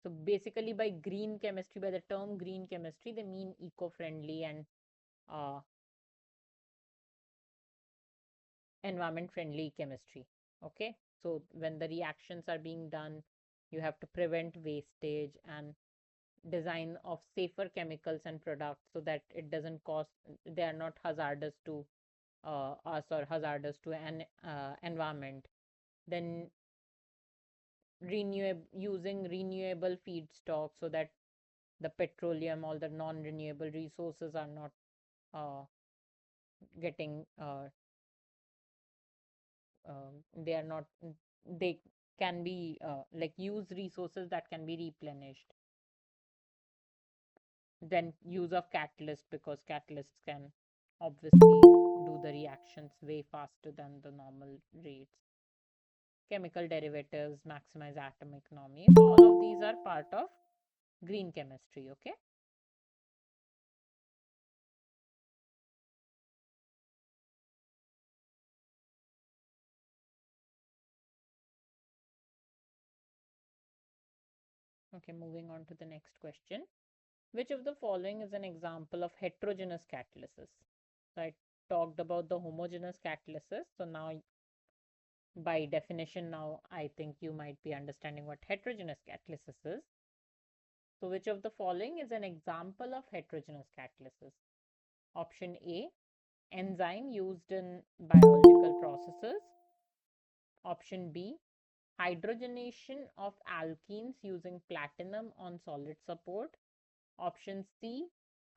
So basically by green chemistry, by the term green chemistry, they mean eco-friendly and environment-friendly chemistry. Okay, so when the reactions are being done, you have to prevent wastage and design of safer chemicals and products so that it doesn't cause, they are not hazardous to us or hazardous to an environment. Then using renewable feedstock so that the petroleum, all the non-renewable resources are not getting they are not, they can be like use resources that can be replenished. Then use of catalyst, because catalysts can obviously do the reactions way faster than the normal rates. Chemical derivatives maximize atom economy. So all of these are part of green chemistry, okay? Okay, moving on to the next question. Which of the following is an example of heterogeneous catalysis? So I talked about the homogeneous catalysis. So now, by definition, now I think you might be understanding what heterogeneous catalysis is. So which of the following is an example of heterogeneous catalysis? Option A, enzyme used in biological processes. Option B, hydrogenation of alkenes using platinum on solid support. Option C,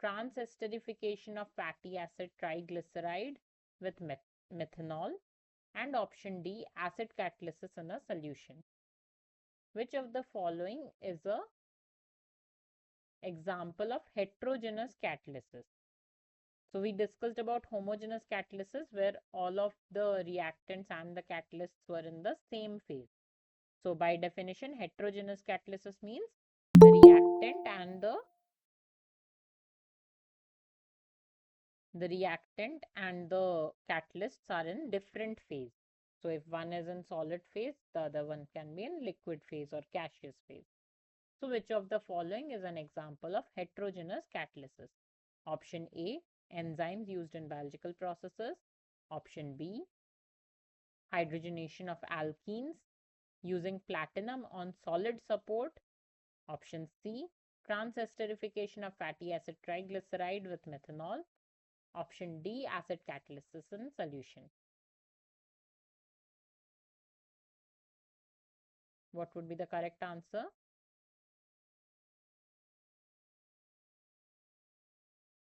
transesterification of fatty acid triglyceride with methanol. And option D, acid catalysis in a solution. Which of the following is a example of heterogeneous catalysis? So we discussed about homogeneous catalysis where all of the reactants and the catalysts were in the same phase. So by definition, heterogeneous catalysis means the reactant and the catalysts are in different phase. So if one is in solid phase, the other one can be in liquid phase or gaseous phase. So which of the following is an example of heterogeneous catalysis? Option A, enzymes used in biological processes. Option B, hydrogenation of alkenes using platinum on solid support. Option C, transesterification of fatty acid triglyceride with methanol. Option D, acid catalysis in solution. What would be the correct answer?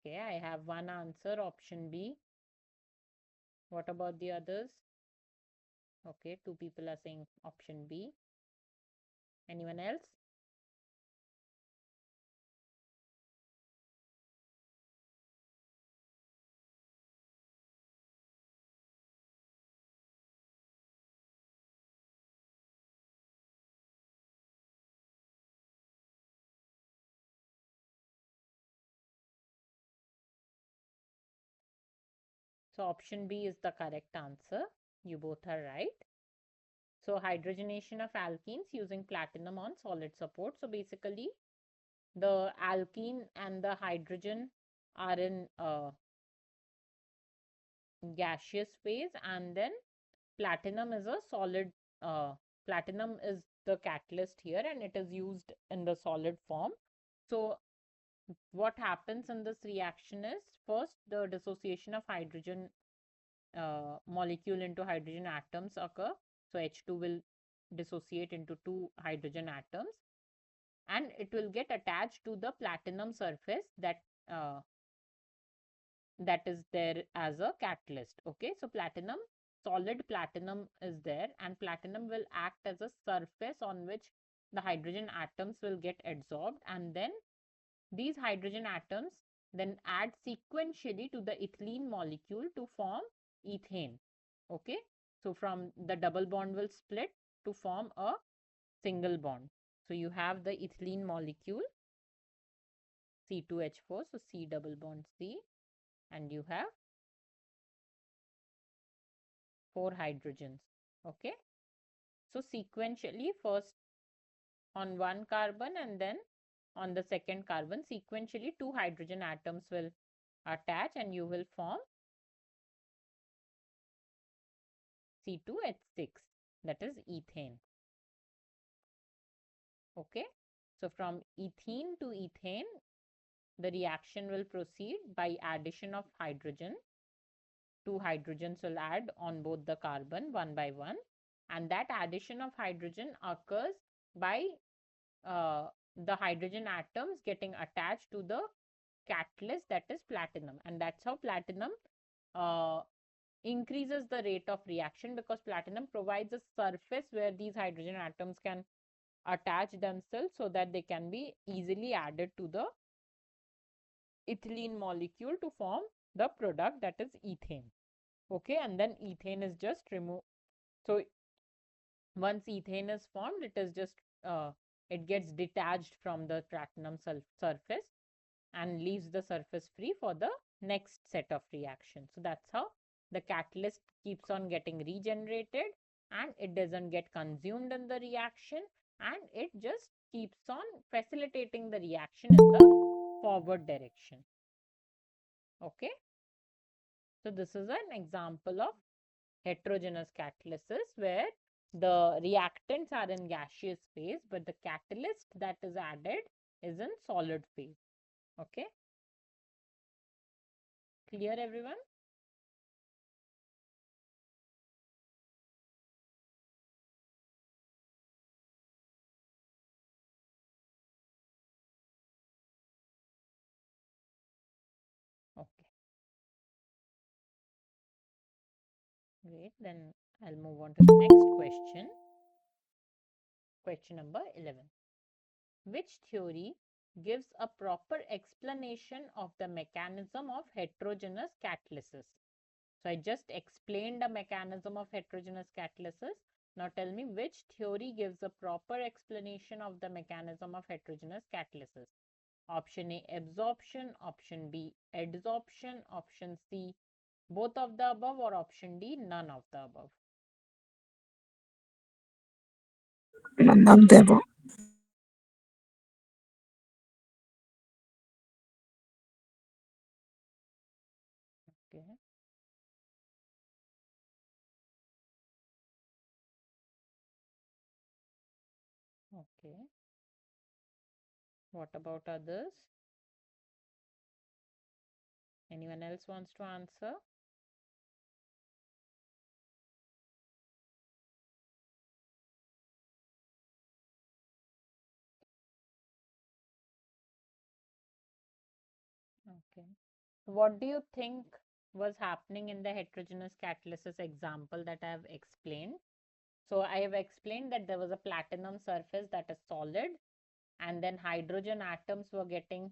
Okay, I have one answer, option B. What about the others? Okay, two people are saying option B. Anyone else? So option B is the correct answer. You both are right. So hydrogenation of alkenes using platinum on solid support. So basically the alkene and the hydrogen are in gaseous phase, and then platinum is a solid, platinum is the catalyst here and it is used in the solid form. So what happens in this reaction is first the dissociation of hydrogen molecule into hydrogen atoms occur. So H2 will dissociate into two hydrogen atoms and it will get attached to the platinum surface uh, that is there as a catalyst. Okay, so platinum, solid platinum is there and platinum will act as a surface on which the hydrogen atoms will get adsorbed, and then these hydrogen atoms then add sequentially to the ethylene molecule to form ethane. Okay, so from the double bond will split to form a single bond. So you have the ethylene molecule C2H4, so C double bond C, and you have four hydrogens. Okay, so sequentially first on one carbon and then on the second carbon sequentially two hydrogen atoms will attach and you will form C2H6, that is ethane. Okay, so from ethene to ethane the reaction will proceed by addition of hydrogen. Two hydrogens will add on both the carbon one by one, and that addition of hydrogen occurs by the hydrogen atoms getting attached to the catalyst, that is platinum, and that's how platinum uh, increases the rate of reaction, because platinum provides a surface where these hydrogen atoms can attach themselves so that they can be easily added to the ethylene molecule to form the product, that is ethane. Okay, and then ethane is just removed. So once ethane is formed, it is just it gets detached from the platinum surface and leaves the surface free for the next set of reactions. So that's how the catalyst keeps on getting regenerated, and it doesn't get consumed in the reaction, and it just keeps on facilitating the reaction in the forward direction. Okay, so this is an example of heterogeneous catalysis where the reactants are in gaseous phase, but the catalyst that is added is in solid phase. Okay, clear everyone? Okay, great. Then I'll move on to the next question. Question number 11. Which theory gives a proper explanation of the mechanism of heterogeneous catalysis? So I just explained the mechanism of heterogeneous catalysis. Now tell me which theory gives a proper explanation of the mechanism of heterogeneous catalysis. Option A, absorption. Option B, adsorption. Option C, both of the above, or option D, none of the above. None of the above. Okay. Okay. What about others? Anyone else wants to answer? Okay. What do you think was happening in the heterogeneous catalysis example that I have explained? So I have explained that there was a platinum surface that is solid, and then hydrogen atoms were getting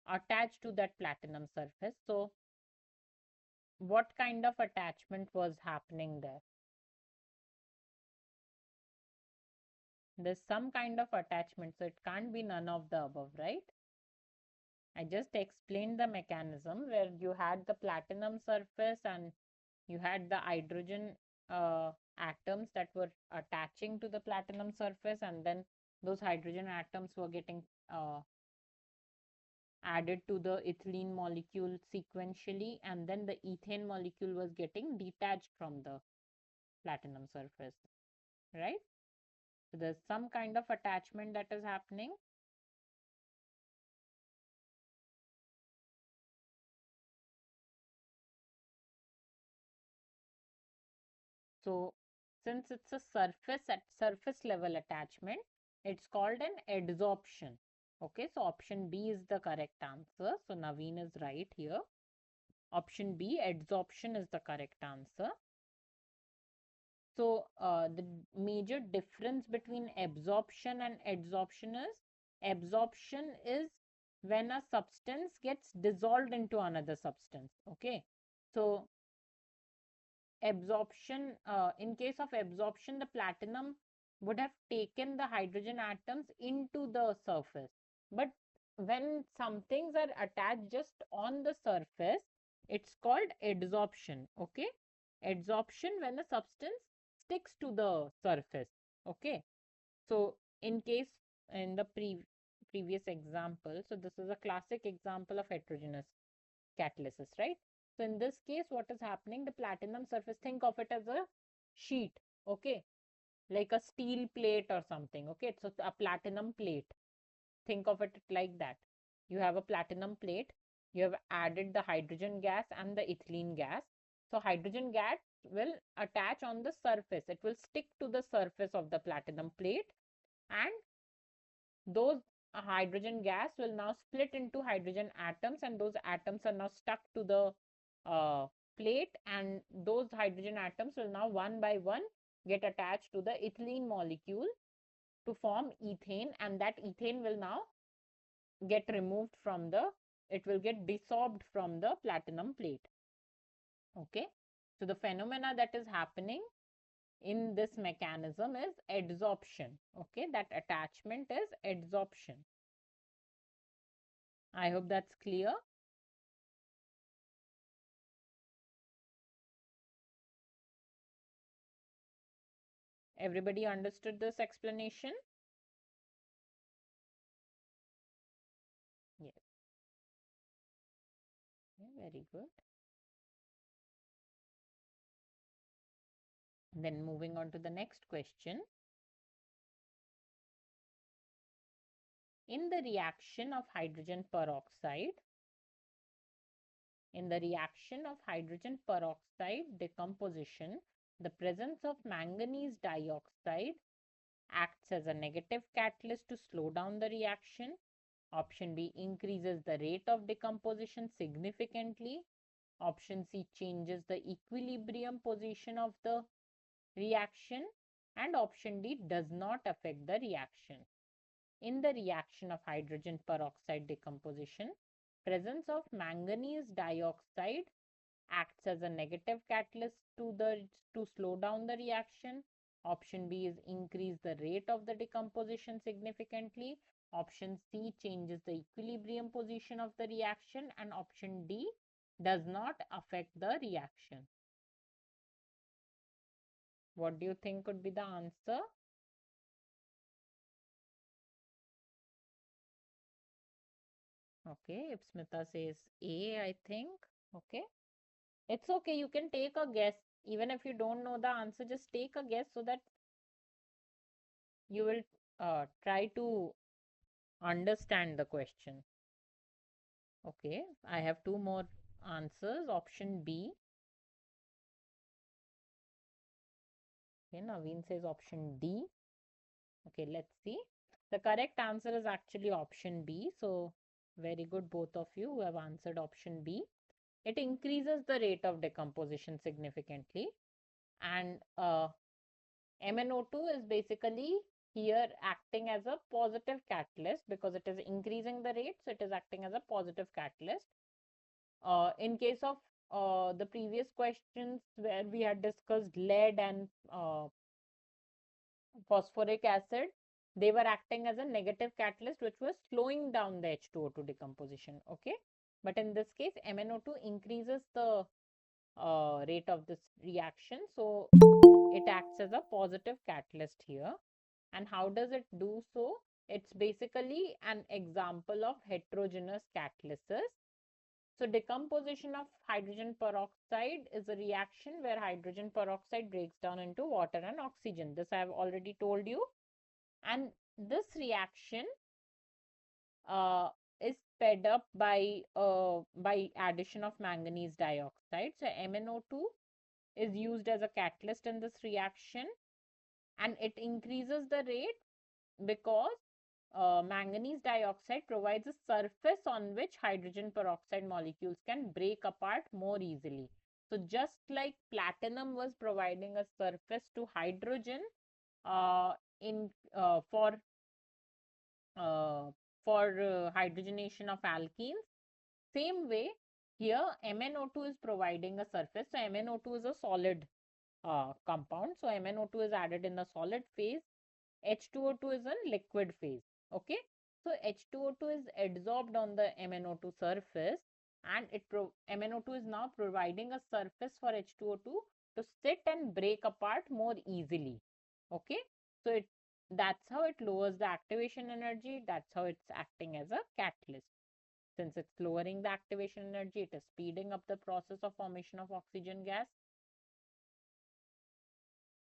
attached to that platinum surface. So what kind of attachment was happening there? There's some kind of attachment, so it can't be none of the above, right? I just explained the mechanism where you had the platinum surface and you had the hydrogen atoms that were attaching to the platinum surface, and then those hydrogen atoms were getting added to the ethylene molecule sequentially, and then the ethane molecule was getting detached from the platinum surface, right? So there's some kind of attachment that is happening. So since it's a surface level attachment, it's called an adsorption. Okay, so option B is the correct answer. So Naveen is right here. Option B, adsorption, is the correct answer. So the major difference between absorption and adsorption is when a substance gets dissolved into another substance. Okay, so absorption, in case of absorption, the platinum would have taken the hydrogen atoms into the surface. But when some things are attached just on the surface, it's called adsorption. Okay, adsorption when a substance sticks to the surface. Okay, so in case in the previous example, so this is a classic example of heterogeneous catalysis, right? So in this case, what is happening? The platinum surface, think of it as a sheet, okay? Like a steel plate or something, okay? So a platinum plate. Think of it like that. You have a platinum plate, you have added the hydrogen gas and the ethylene gas. So hydrogen gas will attach on the surface. It will stick to the surface of the platinum plate, and those hydrogen gas will now split into hydrogen atoms, and those atoms are now stuck to the plate, and those hydrogen atoms will now one by one get attached to the ethylene molecule to form ethane, and that ethane will now get removed from the it will get desorbed from the platinum plate. Okay, so the phenomena that is happening in this mechanism is adsorption. Okay, that attachment is adsorption. I hope that's clear. Everybody understood this explanation? Yes. Yeah, very good. Then moving on to the next question. In the reaction of hydrogen peroxide, decomposition, the presence of manganese dioxide acts as a negative catalyst to slow down the reaction. Option B increases the rate of decomposition significantly. Option C changes the equilibrium position of the reaction. And option D does not affect the reaction. In the reaction of hydrogen peroxide decomposition, presence of manganese dioxide acts as a negative catalyst to slow down the reaction. Option B is increase the rate of the decomposition significantly. Option C changes the equilibrium position of the reaction, and option D does not affect the reaction. What do you think could be the answer? Okay, if Smita says A, I think. Okay. It's okay. You can take a guess. Even if you don't know the answer, just take a guess so that you will try to understand the question. Okay, I have two more answers. Option B. Okay, Naveen says option D. Okay, let's see. The correct answer is actually option B. So, very good, both of you who have answered option B. It increases the rate of decomposition significantly. And MnO2 is basically here acting as a positive catalyst because it is increasing the rate. So, it is acting as a positive catalyst. In case of the previous questions where we had discussed lead and phosphoric acid, they were acting as a negative catalyst which was slowing down the H2O2 decomposition. Okay, but in this case, MnO2 increases the rate of this reaction, so it acts as a positive catalyst here. And how does it do so? It's basically an example of heterogeneous catalysis. So decomposition of hydrogen peroxide is a reaction where hydrogen peroxide breaks down into water and oxygen. This I have already told you. And this reaction is sped up by addition of manganese dioxide. So MnO2 is used as a catalyst in this reaction, and it increases the rate because manganese dioxide provides a surface on which hydrogen peroxide molecules can break apart more easily. So just like platinum was providing a surface to hydrogen uh, in hydrogenation of alkenes, same way here MnO2 is providing a surface. So MnO2 is a solid compound. So MnO2 is added in the solid phase. H2O2 is in liquid phase. Okay. So H2O2 is adsorbed on the MnO2 surface, and MnO2 is now providing a surface for H2O2 to sit and break apart more easily. Okay. So that's how it lowers the activation energy. That's how it's acting as a catalyst. Since it's lowering the activation energy, it is speeding up the process of formation of oxygen gas,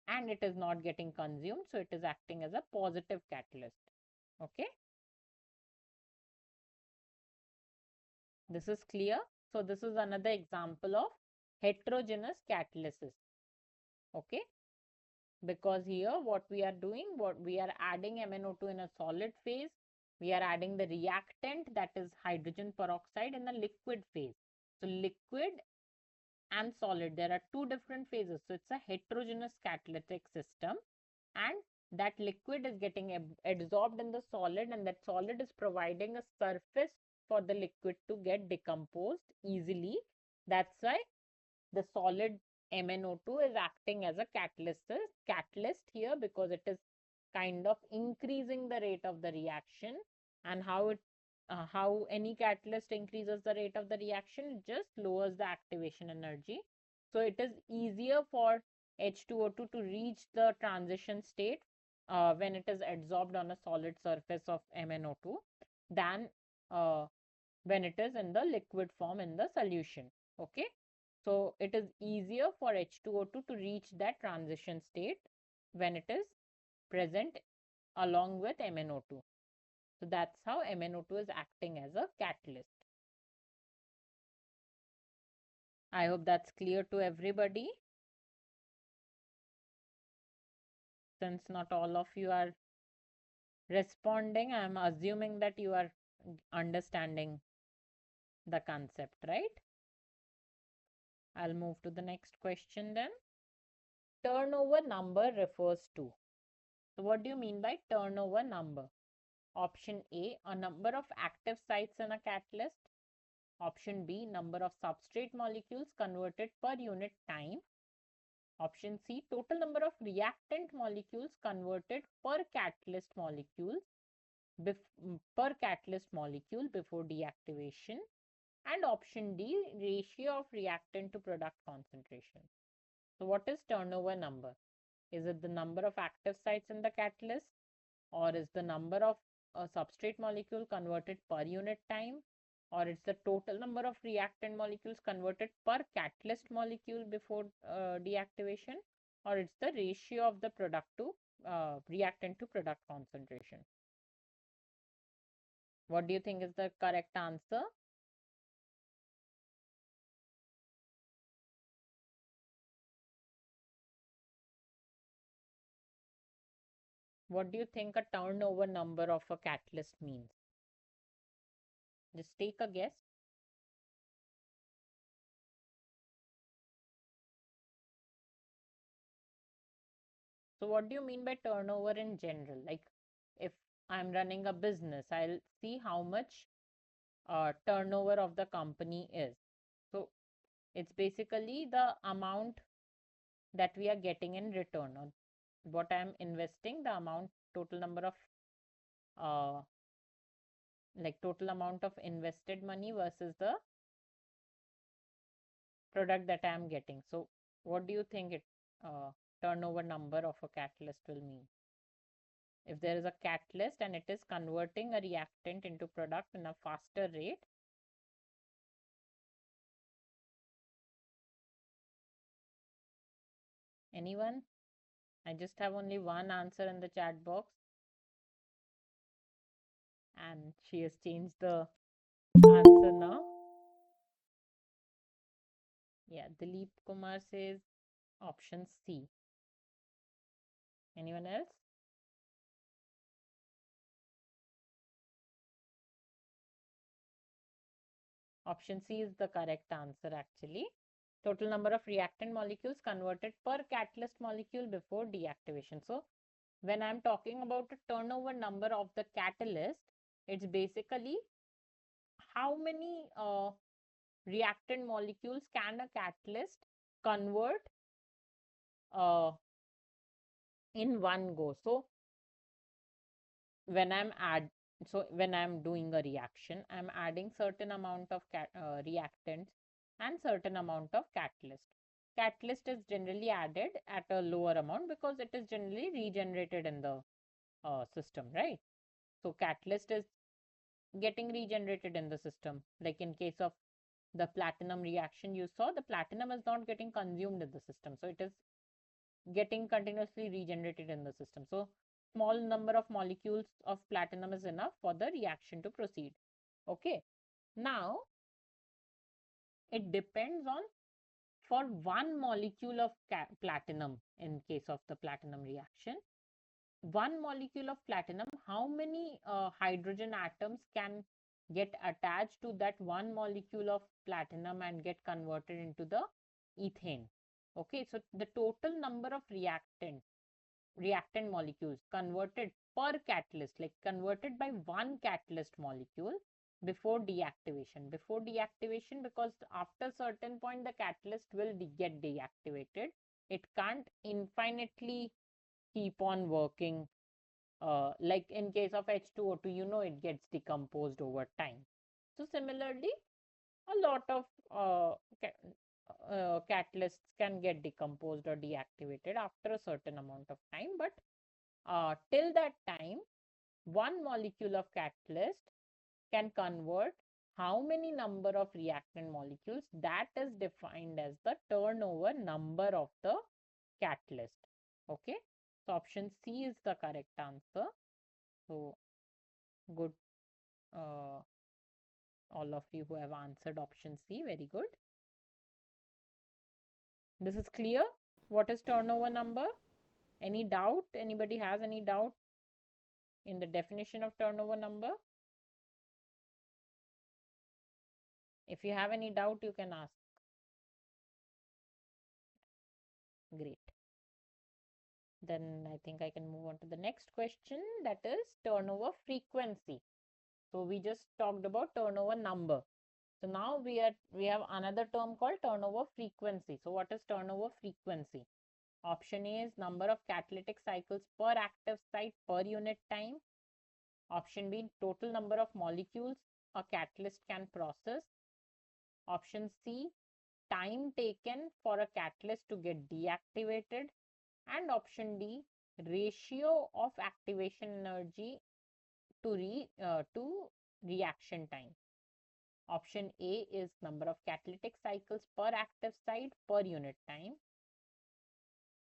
and it is not getting consumed, so it is acting as a positive catalyst. Okay, this is clear. So this is another example of heterogeneous catalysis. Okay, because here what we are doing, what we are adding MnO2 in a solid phase, we are adding the reactant, that is hydrogen peroxide, in the liquid phase. So liquid and solid, there are two different phases. So it's a heterogeneous catalytic system, and that liquid is getting adsorbed in the solid, and that solid is providing a surface for the liquid to get decomposed easily. That's why the solid MnO2 is acting as a catalyst here, because it is kind of increasing the rate of the reaction. And how any catalyst increases the rate of the reaction, it just lowers the activation energy. So it is easier for H2O2 to reach the transition state when it is adsorbed on a solid surface of MnO2 than when it is in the liquid form in the solution. Okay, so it is easier for H2O2 to reach that transition state when it is present along with MnO2. So that's how MnO2 is acting as a catalyst. I hope that's clear to everybody. Since not all of you are responding, I'm assuming that you are understanding the concept, right? I'll move to the next question then. Turnover number refers to. So what do you mean by turnover number? Option A number of active sites in a catalyst. Option B, number of substrate molecules converted per unit time. Option C, total number of reactant molecules converted per catalyst molecule before deactivation. And option D, ratio of reactant to product concentration. So what is turnover number? Is it the number of active sites in the catalyst, or is the number of a substrate molecule converted per unit time, or it's the total number of reactant molecules converted per catalyst molecule before deactivation, or it's the ratio of the product to reactant to product concentration? What do you think is the correct answer? What do you think a turnover number of a catalyst means? Just take a guess. So what do you mean by turnover in general? Like, if I'm running a business, I'll see how much turnover of the company is. So it's basically the amount that we are getting in return on what I'm investing, the amount, total number of total amount of invested money versus the product that I'm getting. So what do you think it turnover number of a catalyst will mean? If there is a catalyst and it is converting a reactant into product in a faster rate, anyone? I just have only one answer in the chat box, and she has changed the answer now. Yeah, Dilip Kumar says option C. Anyone else? Option C is the correct answer actually. Total number of reactant molecules converted per catalyst molecule before deactivation. So when I'm talking about the turnover number of the catalyst, it's basically how many reactant molecules can a catalyst convert in one go. So when I'm doing a reaction, I'm adding certain amount of reactants and certain amount of catalyst. Catalyst is generally added at a lower amount because it is generally regenerated in the system, right? So catalyst is getting regenerated in the system. Like in case of the platinum reaction you saw, the platinum is not getting consumed in the system. So it is getting continuously regenerated in the system. So small number of molecules of platinum is enough for the reaction to proceed. Okay. Now, it depends on, for one molecule of platinum, in case of the platinum reaction, one molecule of platinum, how many hydrogen atoms can get attached to that one molecule of platinum and get converted into the ethane? Okay, so the total number of reactant molecules converted per catalyst, like converted by one catalyst molecule, before deactivation. Before deactivation, because after certain point the catalyst will get deactivated. It can't infinitely keep on working. Like in case of H2O2, it gets decomposed over time. So similarly, a lot of catalysts can get decomposed or deactivated after a certain amount of time. But till that time, one molecule of catalyst can convert how many number of reactant molecules. That is defined as the turnover number of the catalyst. Okay, so option C is the correct answer. So good, all of you who have answered option C, very good. This is clear. What is turnover number? Any doubt? Anybody has any doubt in the definition of turnover number? If you have any doubt, you can ask. Great. Then I think I can move on to the next question, that is turnover frequency. So we just talked about turnover number. So now we have another term called turnover frequency. So what is turnover frequency? Option A is number of catalytic cycles per active site per unit time. Option B, total number of molecules a catalyst can process. Option C, time taken for a catalyst to get deactivated. And option D, ratio of activation energy to reaction time. Option A is number of catalytic cycles per active site per unit time.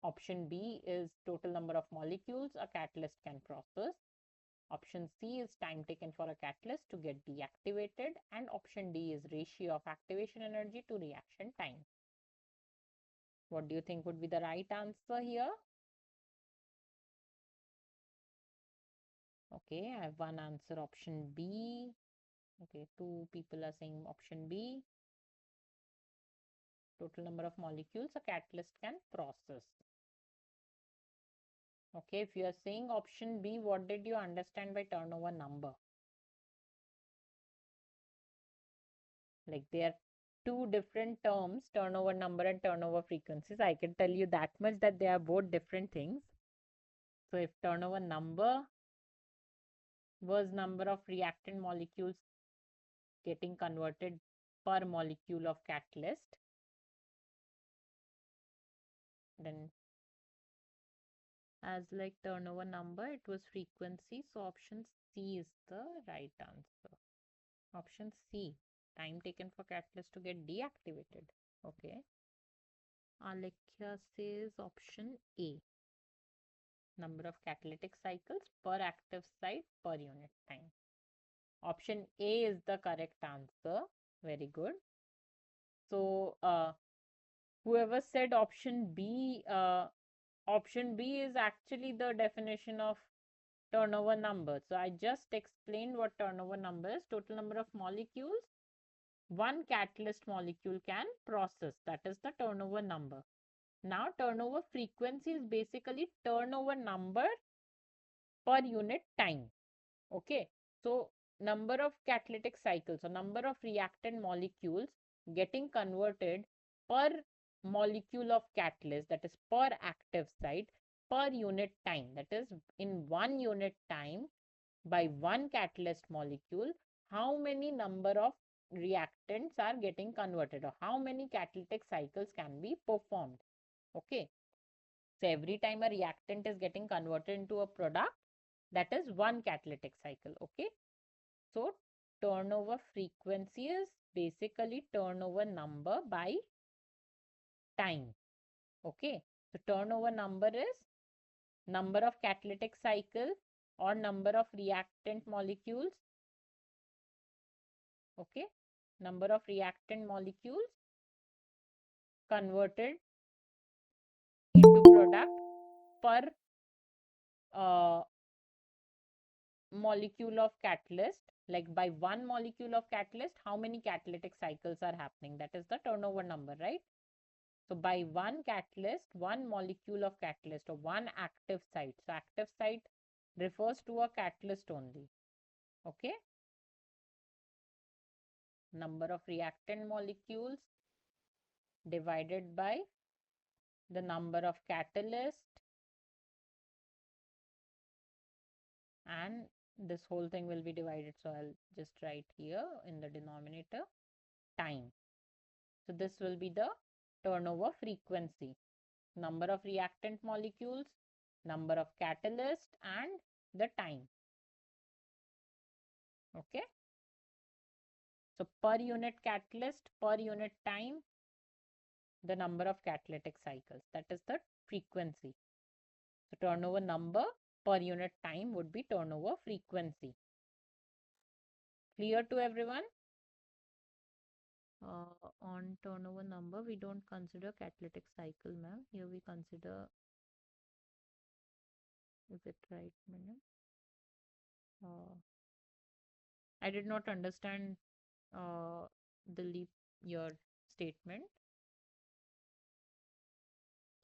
Option B is total number of molecules a catalyst can process. Option C is time taken for a catalyst to get deactivated. And option D is ratio of activation energy to reaction time. What do you think would be the right answer here? Okay, I have one answer, option B. Okay, two people are saying option B. Total number of molecules a catalyst can process. Okay, if you are saying option B, what did you understand by turnover number? Like there are two different terms, turnover number and turnover frequencies. I can tell you that much, that they are both different things. So if turnover number was number of reactant molecules getting converted per molecule of catalyst, then as like turnover number, it was frequency. So option C is the right answer. Option C, time taken for catalyst to get deactivated. Okay. Alekhya says option A, number of catalytic cycles per active site per unit time. Option A is the correct answer. Very good. So whoever said option B is actually the definition of turnover number. So I just explained what turnover number is. Total number of molecules one catalyst molecule can process. That is the turnover number. Now turnover frequency is basically turnover number per unit time. Okay. So number of catalytic cycles or number of reactant molecules getting converted per molecule of catalyst, that is per active site, per unit time, that is in 1 unit time by one catalyst molecule, how many number of reactants are getting converted or how many catalytic cycles can be performed. Okay. So every time a reactant is getting converted into a product, that is one catalytic cycle. Okay. So turnover frequency is basically turnover number by time. Okay. So turnover number is number of catalytic cycle or number of reactant molecules. Okay. Number of reactant molecules converted into product per molecule of catalyst. Like by one molecule of catalyst, how many catalytic cycles are happening? That is the turnover number, right? So by one catalyst, one molecule of catalyst or one active site. So active site refers to a catalyst only. Okay. number of reactant molecules divided by the number of catalyst, and this whole thing will be divided. So I'll just write here in the denominator time. So this will be the turnover frequency. Number of reactant molecules, number of catalyst, and the time. Okay. So per unit catalyst, per unit time, the number of catalytic cycles. That is the frequency. So turnover number per unit time would be turnover frequency. Clear to everyone? On turnover number, we don't consider catalytic cycle, ma'am. Here we consider, is it right, madam? I did not understand your statement.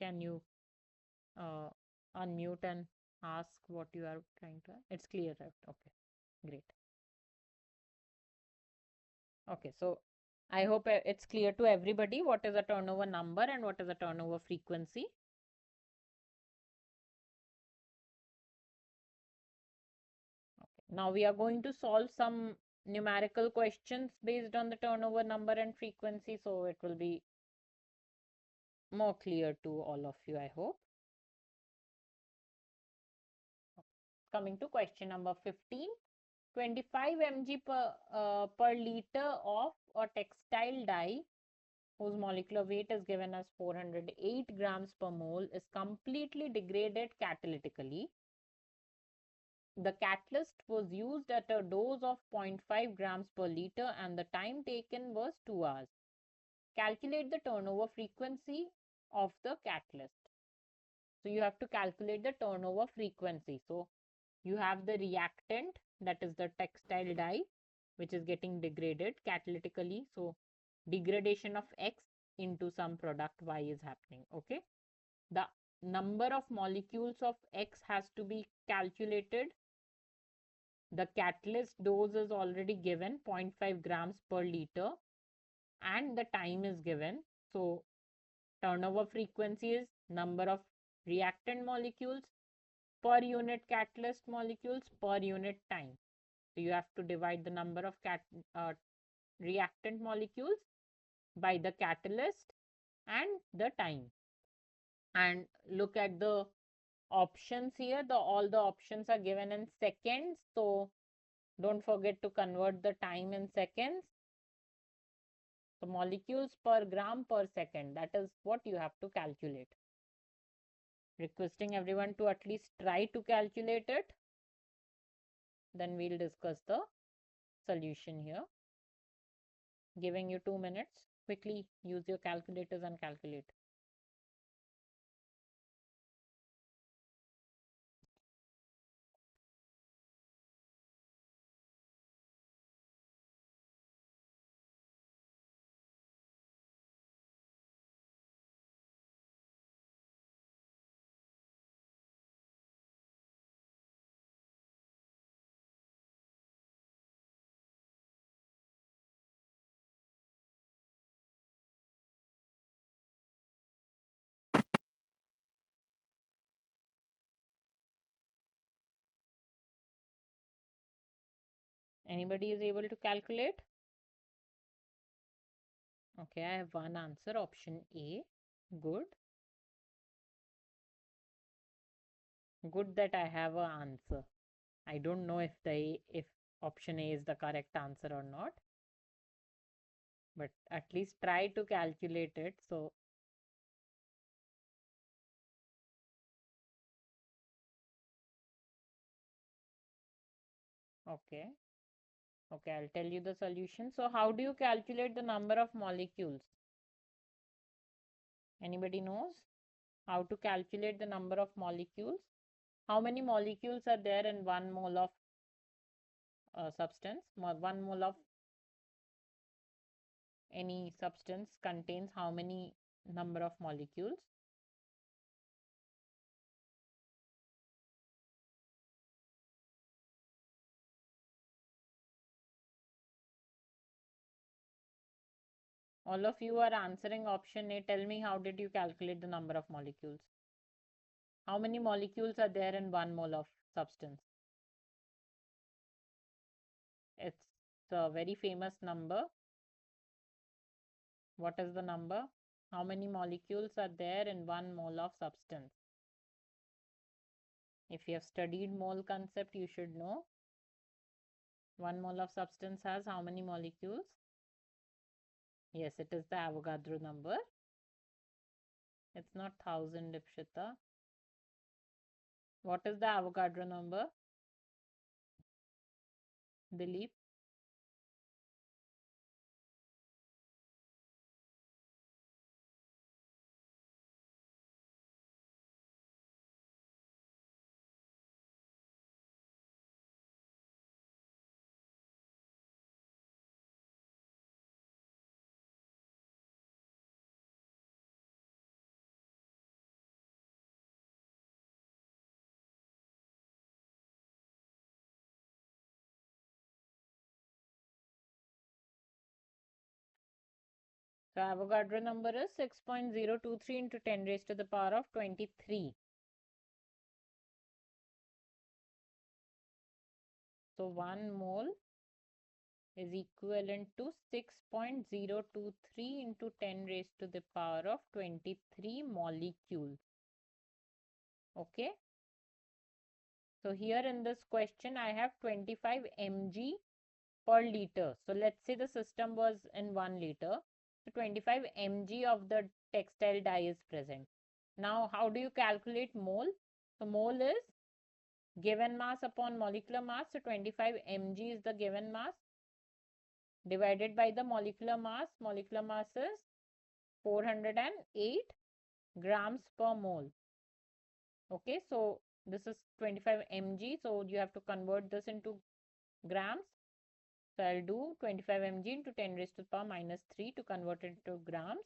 Can you unmute and ask what you are trying to? It's clear, right? Okay, great. Okay, so I hope it's clear to everybody what is a turnover number and what is a turnover frequency. Okay. Now we are going to solve some numerical questions based on the turnover number and frequency, so it will be more clear to all of you, I hope. Coming to question number 15. 25 mg per liter of a textile dye whose molecular weight is given as 408 grams per mole is completely degraded catalytically. The catalyst was used at a dose of 0.5 grams per liter and the time taken was 2 hours. Calculate the turnover frequency of the catalyst. So you have to calculate the turnover frequency. So you have the reactant, that is the textile dye, which is getting degraded catalytically. So degradation of X into some product Y is happening. Okay. The number of molecules of X has to be calculated. The catalyst dose is already given, 0.5 grams per liter, and the time is given. So turnover frequency is number of reactant molecules per unit catalyst molecules per unit time. So you have to divide the number of reactant molecules by the catalyst and the time. And look at the options here. All the options are given in seconds. So don't forget to convert the time in seconds. So molecules per gram per second. That is what you have to calculate. Requesting everyone to at least try to calculate it. Then we'll discuss the solution here. Giving you 2 minutes. Quickly use your calculators and calculate. Anybody is able to calculate? Okay, I have one answer, option A. Good. Good that I have an answer. I don't know if option A is the correct answer or not. But at least try to calculate it. So okay. Okay, I'll tell you the solution. So how do you calculate the number of molecules? Anybody knows how to calculate the number of molecules? How many molecules are there in 1 mole of substance? 1 mole of any substance contains how many number of molecules? All of you are answering option A. Tell me, how did you calculate the number of molecules? How many molecules are there in 1 mole of substance? It's a very famous number. What is the number? How many molecules are there in 1 mole of substance? If you have studied mole concept, you should know. 1 mole of substance has how many molecules? Yes, it is the Avogadro number. It's not 1000, Dipshita. What is the Avogadro number? Dilip? So Avogadro number is 6.023 into 10 raised to the power of 23. So 1 mole is equivalent to 6.023 into 10 raised to the power of 23 molecules. Okay. So here in this question, I have 25 mg per liter. So let's say the system was in 1 liter. So 25 mg of the textile dye is present. Now, how do you calculate mole? So mole is given mass upon molecular mass. So 25 mg is the given mass divided by the molecular mass. Molecular mass is 408 grams per mole. Okay, so this is 25 mg. So you have to convert this into grams. So I'll do 25 mg into 10 raised to the power minus 3 to convert it to grams.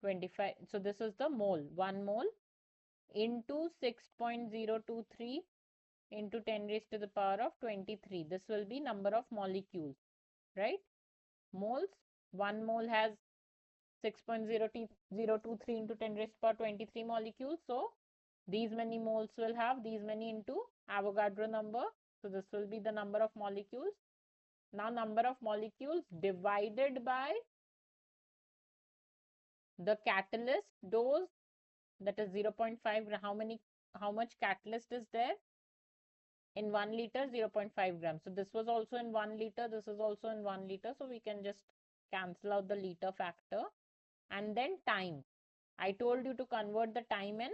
25. So this is the mole. 1 mole into 6.023 into 10 raised to the power of 23. This will be number of molecules, right? Moles. 1 mole has 6.023 into 10 raised to the power 23 molecules. So these many moles will have these many into Avogadro number. So this will be the number of molecules. Now number of molecules divided by the catalyst dose, that is 0.5. How much catalyst is there? In 1 liter, 0.5 grams. So this was also in 1 liter. This is also in 1 liter. So we can just cancel out the liter factor. And then time. I told you to convert the time in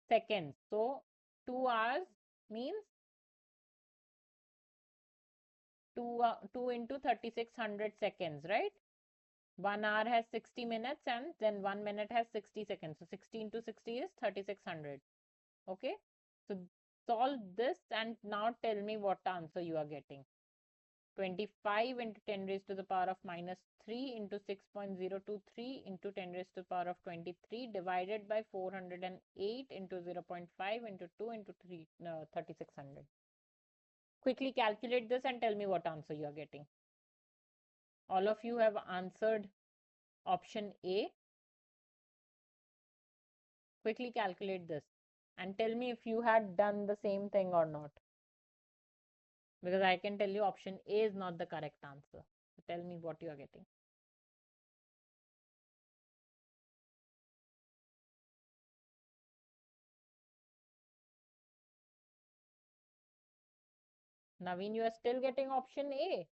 seconds. So 2 hours means 2 into 3600 seconds, right? 1 hour has 60 minutes and then 1 minute has 60 seconds. So 60 into 60 is 3600. Okay. So solve this and now tell me what answer you are getting. 25 into 10 raised to the power of minus 3 into 6.023 into 10 raised to the power of 23 divided by 408 into 0.5 into 2 into 3600. Quickly calculate this and tell me what answer you are getting. All of you have answered option A. Quickly calculate this and tell me if you had done the same thing or not. Because I can tell you option A is not the correct answer. So tell me what you are getting. Naveen, you are still getting option A.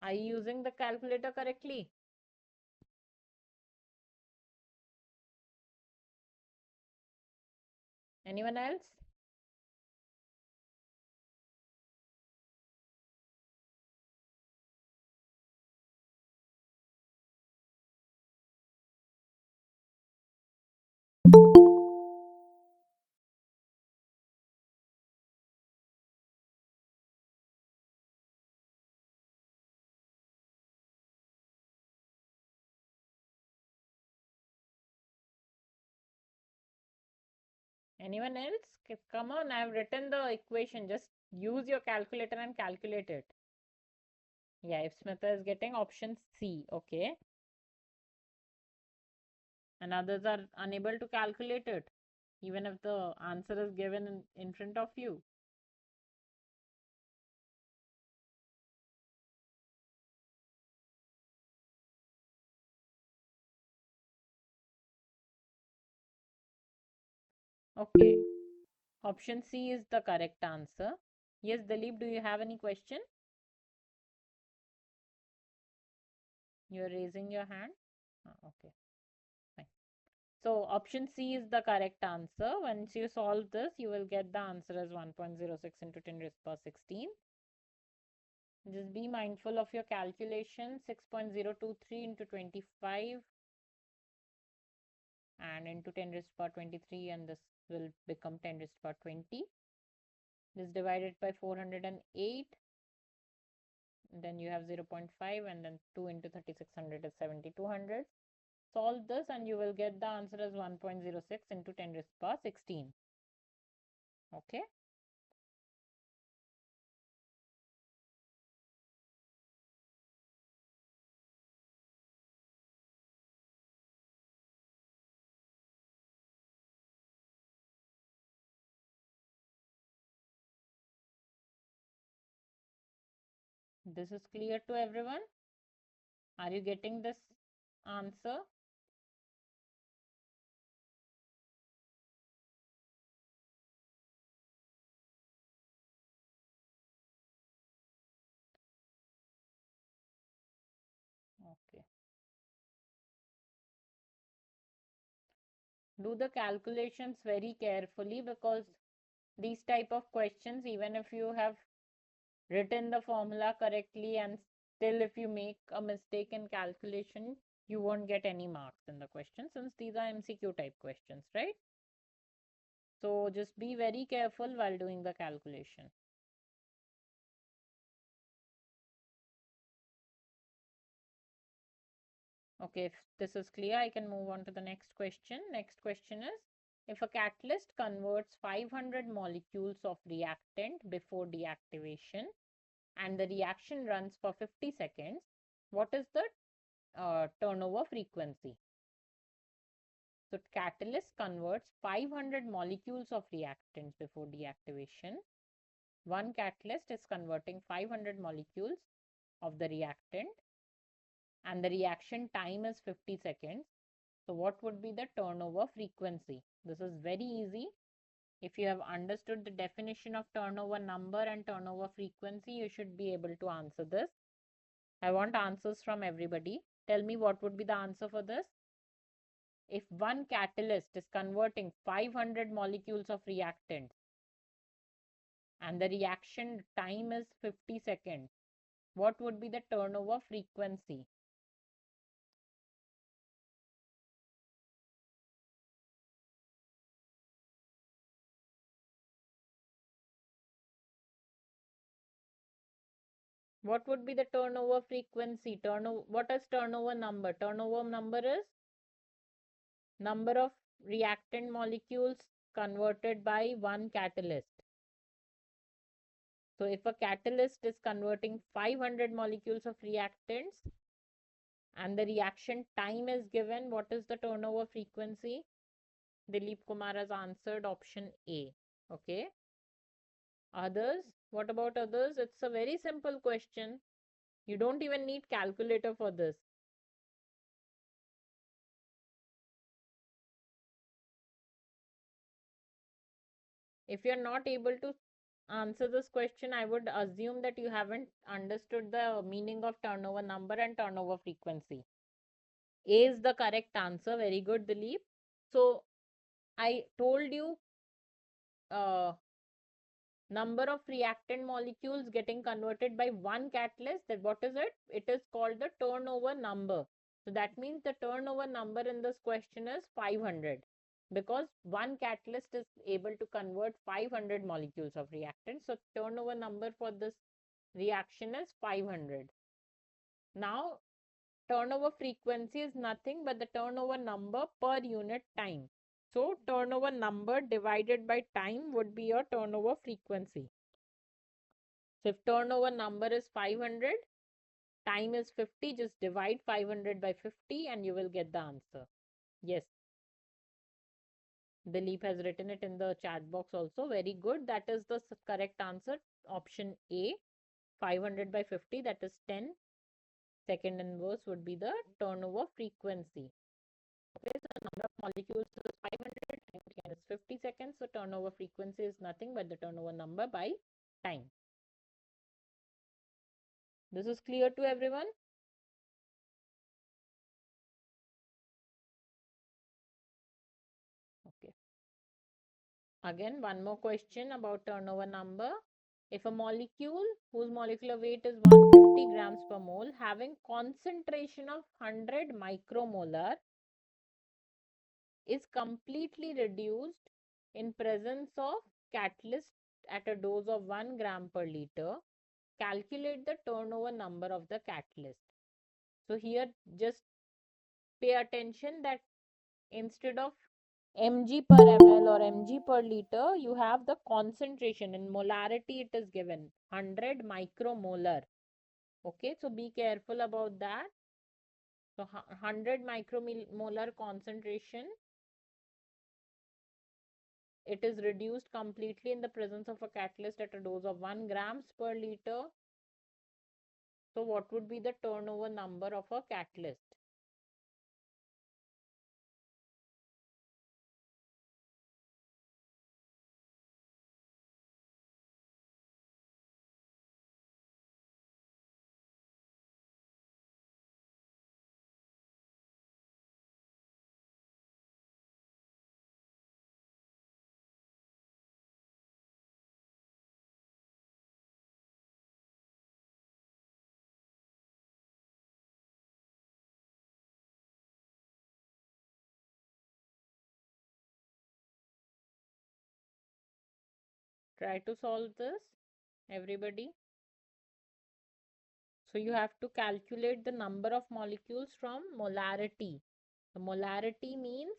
Are you using the calculator correctly? Anyone else? Anyone else? Come on, I have written the equation. Just use your calculator and calculate it. Yeah, if Smita is getting option C, okay. And others are unable to calculate it, even if the answer is given in front of you. Okay. Option C is the correct answer. Yes, Dalip, do you have any question? You're raising your hand? Okay, fine. So option C is the correct answer. Once you solve this, you will get the answer as 1.06 into 10 raised to power 16. Just be mindful of your calculation. 6.023 into 25 and into 10 raised to power 23, and this will become 10 raised to power 20. This divided by 408. Then you have 0.5, and then 2 into 3600 is 7200. Solve this and you will get the answer as 1.06 into 10 raised to power 16. Okay. This is clear to everyone. Are you getting this answer? Okay. Do the calculations very carefully, because these type of questions, even if you have written the formula correctly and still if you make a mistake in calculation, you won't get any marks in the question, since these are MCQ type questions, right? So just be very careful while doing the calculation. Okay, if this is clear, I can move on to the next question. Next question is, if a catalyst converts 500 molecules of reactant before deactivation and the reaction runs for 50 seconds, what is the turnover frequency? So catalyst converts 500 molecules of reactants before deactivation. One catalyst is converting 500 molecules of the reactant and the reaction time is 50 seconds. So what would be the turnover frequency? This is very easy. If you have understood the definition of turnover number and turnover frequency, you should be able to answer this. I want answers from everybody. Tell me what would be the answer for this. If one catalyst is converting 500 molecules of reactant and the reaction time is 50 seconds, what would be the turnover frequency? What would be the turnover frequency? What is turnover number? Turnover number is number of reactant molecules converted by one catalyst. So if a catalyst is converting 500 molecules of reactants and the reaction time is given, what is the turnover frequency? Dilip Kumar has answered option A. Okay. Others? What about others? It's a very simple question. You don't even need calculator for this. If you're not able to answer this question, I would assume that you haven't understood the meaning of turnover number and turnover frequency. A is the correct answer. Very good, Dilip. So I told you uh, number of reactant molecules getting converted by one catalyst. That what is it? It is called the turnover number. So that means the turnover number in this question is 500, because one catalyst is able to convert 500 molecules of reactant. So turnover number for this reaction is 500. Now turnover frequency is nothing but the turnover number per unit time. So turnover number divided by time would be your turnover frequency. So if turnover number is 500, time is 50, just divide 500 by 50 and you will get the answer. Yes. Dilip has written it in the chat box also. Very good. That is the correct answer. Option A, 500 by 50, that is 10. Second inverse would be the turnover frequency. Okay, so the number of molecules is 500, time is 50 seconds. So turnover frequency is nothing but the turnover number by time. This is clear to everyone? Okay. Again, one more question about turnover number. If a molecule whose molecular weight is 150 grams per mole having concentration of 100 micromolar is completely reduced in presence of catalyst at a dose of 1 gram per liter, calculate the turnover number of the catalyst. So here just pay attention that instead of mg per ml or mg per liter, you have the concentration in molarity. It is given 100 micromolar. Okay, so be careful about that. So 100 micromolar concentration, it is reduced completely in the presence of a catalyst at a dose of 1 grams per liter. So what would be the turnover number of a catalyst? Try to solve this, everybody. So you have to calculate the number of molecules from molarity. The molarity means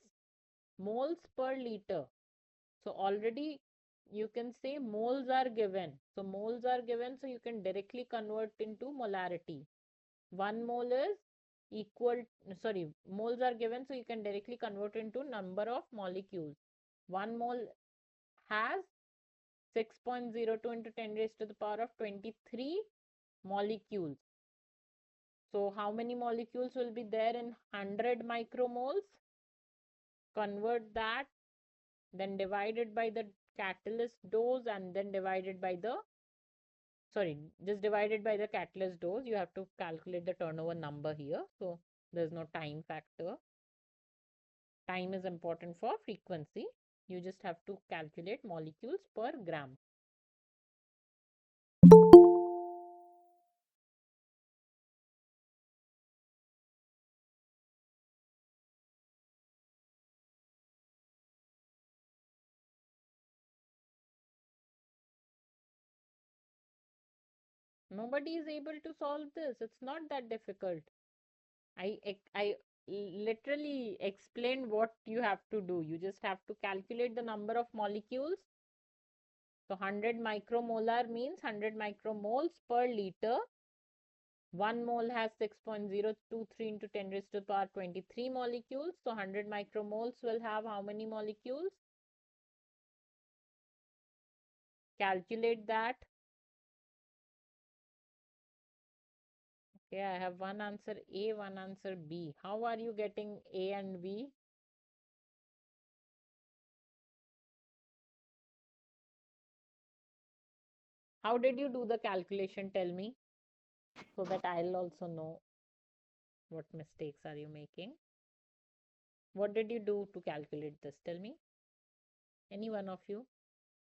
moles per liter. So already you can say moles are given. So moles are given, so you can directly convert into molarity. 1 mole is equal, sorry, moles are given, so you can directly convert into number of molecules. 1 mole has 6.02 into 10 raised to the power of 23 molecules. So how many molecules will be there in 100 micromoles? Convert that, then divided by the catalyst dose, and then divided by the, sorry, just divided by the catalyst dose. You have to calculate the turnover number here. So there's no time factor. Time is important for frequency. You just have to calculate molecules per gram. Nobody is able to solve this. It's not that difficult. I literally explained what you have to do. You just have to calculate the number of molecules. So 100 micromolar means 100 micromoles per liter. 1 mole has 6.023 into 10 raised to the power 23 molecules. So 100 micromoles will have how many molecules? Calculate that. Okay, I have one answer A, one answer B. How are you getting A and B? How did you do the calculation? Tell me, so that I'll also know what mistakes are you making. What did you do to calculate this? Tell me. Any one of you,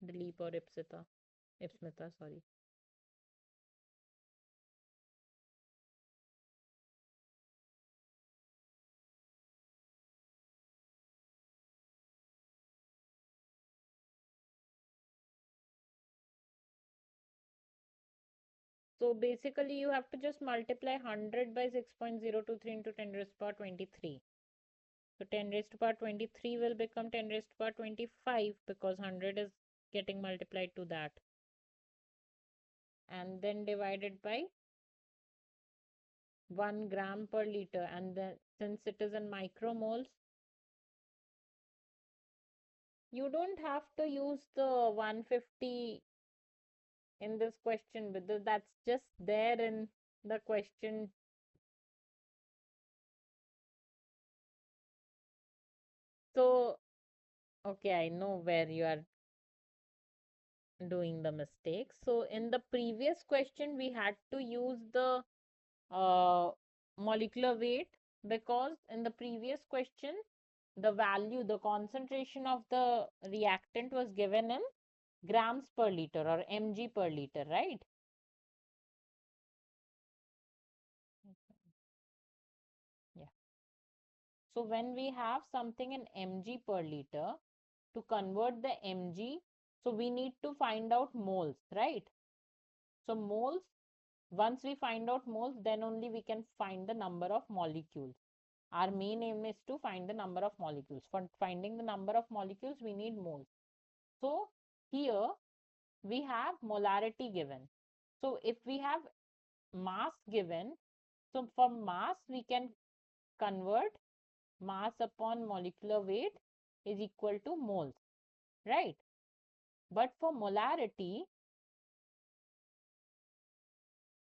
Dilip or Ipsmita, sorry. So basically you have to just multiply 100 by 6.023 into 10 raised to power 23. So 10 raised to power 23 will become 10 raised to power 25 because 100 is getting multiplied to that. And then divided by 1 gram per liter, and then since it is in micromoles, you don't have to use the 150 in this question, because that's just there in the question. So, okay, I know where you are doing the mistake. So, in the previous question, we had to use the molecular weight, because in the previous question, the value, the concentration of the reactant was given in grams per liter or mg per liter, right? Yeah. So when we have something in mg per liter, to convert the mg, so we need to find out moles, right? So moles, once we find out moles, then only we can find the number of molecules. Our main aim is to find the number of molecules. For finding the number of molecules, we need moles. So here we have molarity given. So if we have mass given, so for mass we can convert mass upon molecular weight is equal to moles, right? But for molarity,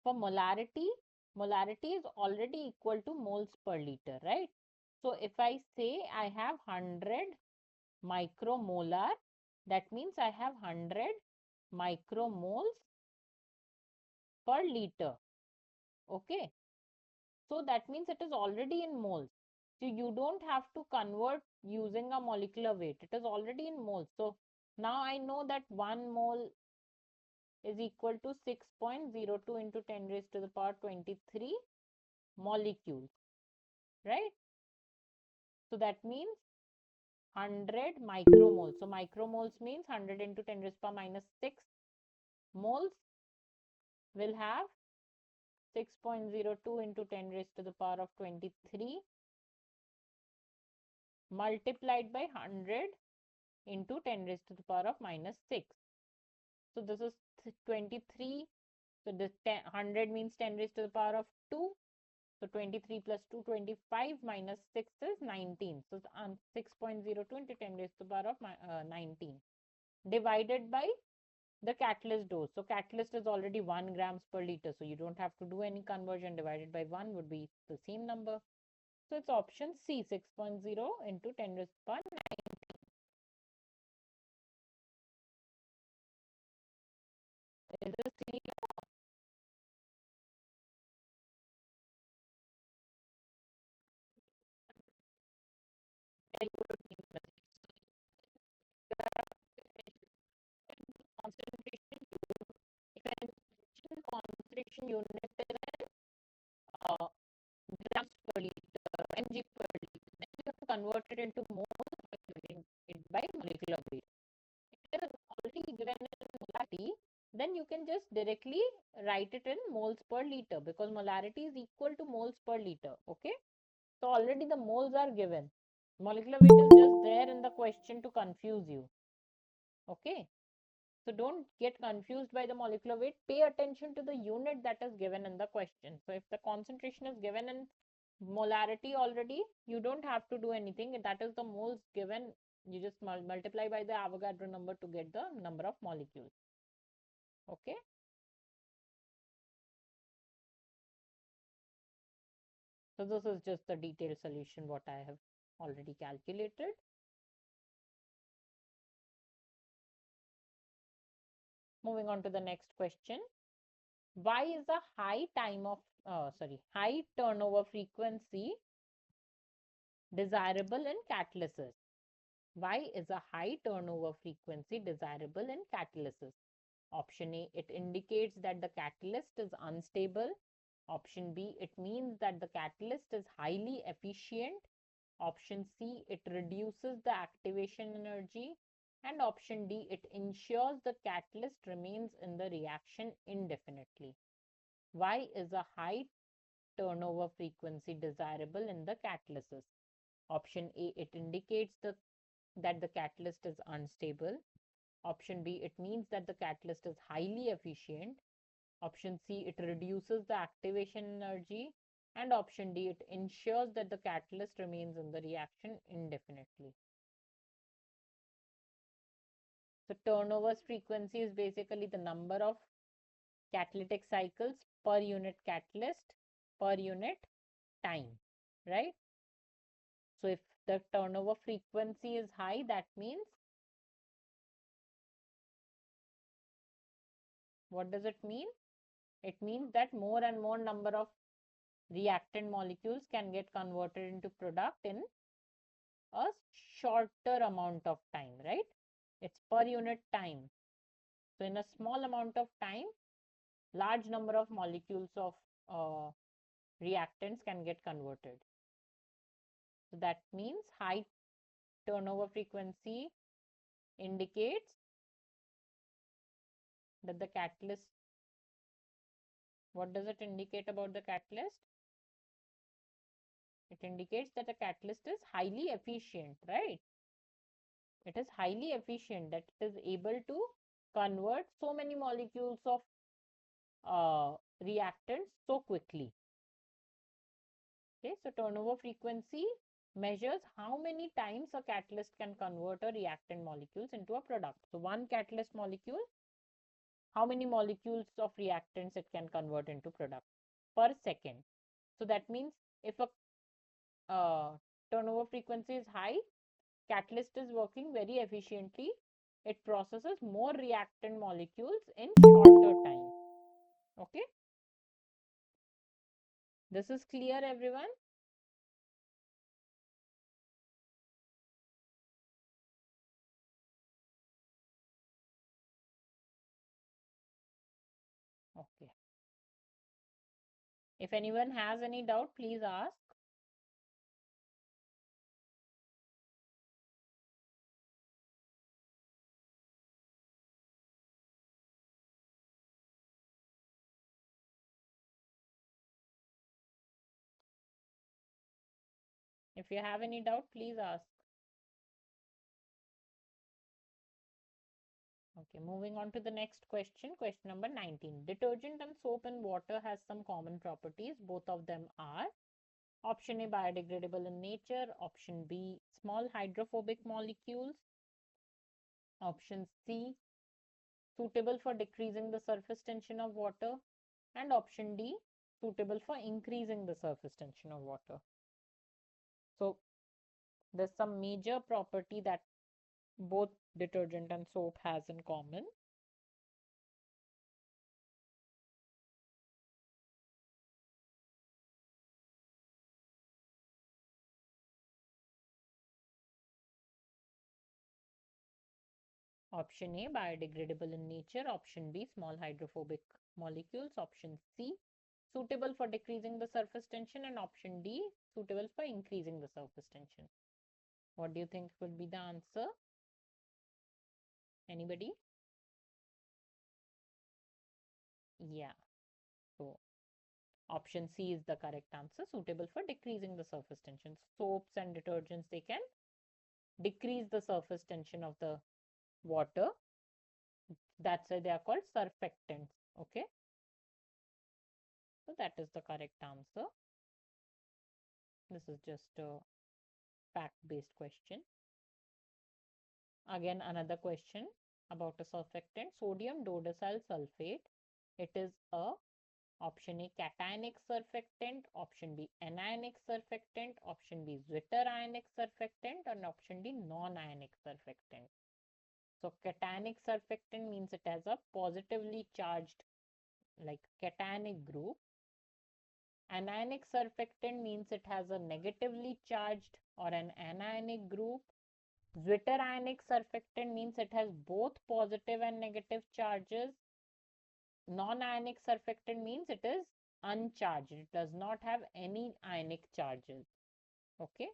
molarity is already equal to moles per liter, right? So if I say I have 100 micromolar, that means I have 100 micromoles per liter. Okay. So that means it is already in moles. So you don't have to convert using a molecular weight. It is already in moles. So now I know that 1 mole is equal to 6.02 into 10 raised to the power 23 molecules, right? So that means 100 micromoles. So micromoles means 100 into 10 raised to the power minus 6 moles will have 6.02 into 10 raised to the power of 23 multiplied by 100 into 10 raised to the power of minus 6. So this is 23. So this 100 means 10 raised to the power of 2. So 23 plus 2, 25 minus 6 is 19. So 6.02 into 10 raised to the power of 19 divided by the catalyst dose. So catalyst is already 1 grams per liter. So you don't have to do any conversion. Divided by 1 would be the same number. So it's option C, 6.0 into 10 raised to the power 19. Is this clear? Concentration, if an concentration unit is uh, grams per liter, mg per liter, then you have to convert it into moles by dividing it by molecular weight. If it is already given in molarity, then you can just directly write it in moles per liter, because molarity is equal to moles per liter. Okay, so already the moles are given. Molecular weight is just there in the question to confuse you. Okay, so don't get confused by the molecular weight. Pay attention to the unit that is given in the question. So if the concentration is given in molarity already, you don't have to do anything. That is the moles given. You just multiply by the Avogadro number to get the number of molecules. Okay. So this is just the detailed solution what I have already calculated. Moving on to the next question. Why is a high turnover frequency desirable in catalysis? Why is a high turnover frequency desirable in catalysis? Option A, it indicates that the catalyst is unstable. Option B, it means that the catalyst is highly efficient. Option C, it reduces the activation energy. And option D, it ensures the catalyst remains in the reaction indefinitely. Why is a high turnover frequency desirable in the catalysis? Option A, it indicates that the catalyst is unstable. Option B, it means that the catalyst is highly efficient. Option C, it reduces the activation energy. And option D, it ensures that the catalyst remains in the reaction indefinitely. So turnover frequency is basically the number of catalytic cycles per unit catalyst per unit time, right? So if the turnover frequency is high, that means, what does it mean? It means that more and more number of reactant molecules can get converted into product in a shorter amount of time, right? It's per unit time. So in a small amount of time, large number of molecules of reactants can get converted. So that means high turnover frequency indicates that the catalyst, what does it indicate about the catalyst? It indicates that the catalyst is highly efficient, right? It is highly efficient, that it is able to convert so many molecules of reactants so quickly. Okay, so turnover frequency measures how many times a catalyst can convert a reactant molecules into a product. So one catalyst molecule, how many molecules of reactants it can convert into product per second. So that means if a turnover frequency is high, catalyst is working very efficiently. It processes more reactant molecules in shorter time. Okay, this is clear, everyone? Okay. If anyone has any doubt, please ask. If you have any doubt, please ask. Okay, moving on to the next question. Question number 19. Detergent and soap and water has some common properties. Both of them are option A, biodegradable in nature, option B, small hydrophobic molecules, option C, suitable for decreasing the surface tension of water, and option D, suitable for increasing the surface tension of water. So there's some major property that both detergent and soap has in common. Option A, biodegradable in nature. Option B, small hydrophobic molecules. Option C, suitable for decreasing the surface tension. And option D, suitable for increasing the surface tension. What do you think will be the answer? Anybody? Yeah. So option C is the correct answer, suitable for decreasing the surface tension. Soaps and detergents, they can decrease the surface tension of the water. That's why they are called surfactants. Okay. So that is the correct answer. This is just a fact-based question. Again, another question about a surfactant, sodium dodecyl sulfate. It is a option A, cationic surfactant, option B, anionic surfactant, option B, zwitterionic surfactant, and option D, non-ionic surfactant. So cationic surfactant means it has a positively charged, like cationic group. Anionic surfactant means it has a negatively charged or an anionic group. Zwitterionic surfactant means it has both positive and negative charges. Non-ionic surfactant means it is uncharged. It does not have any ionic charges. Okay.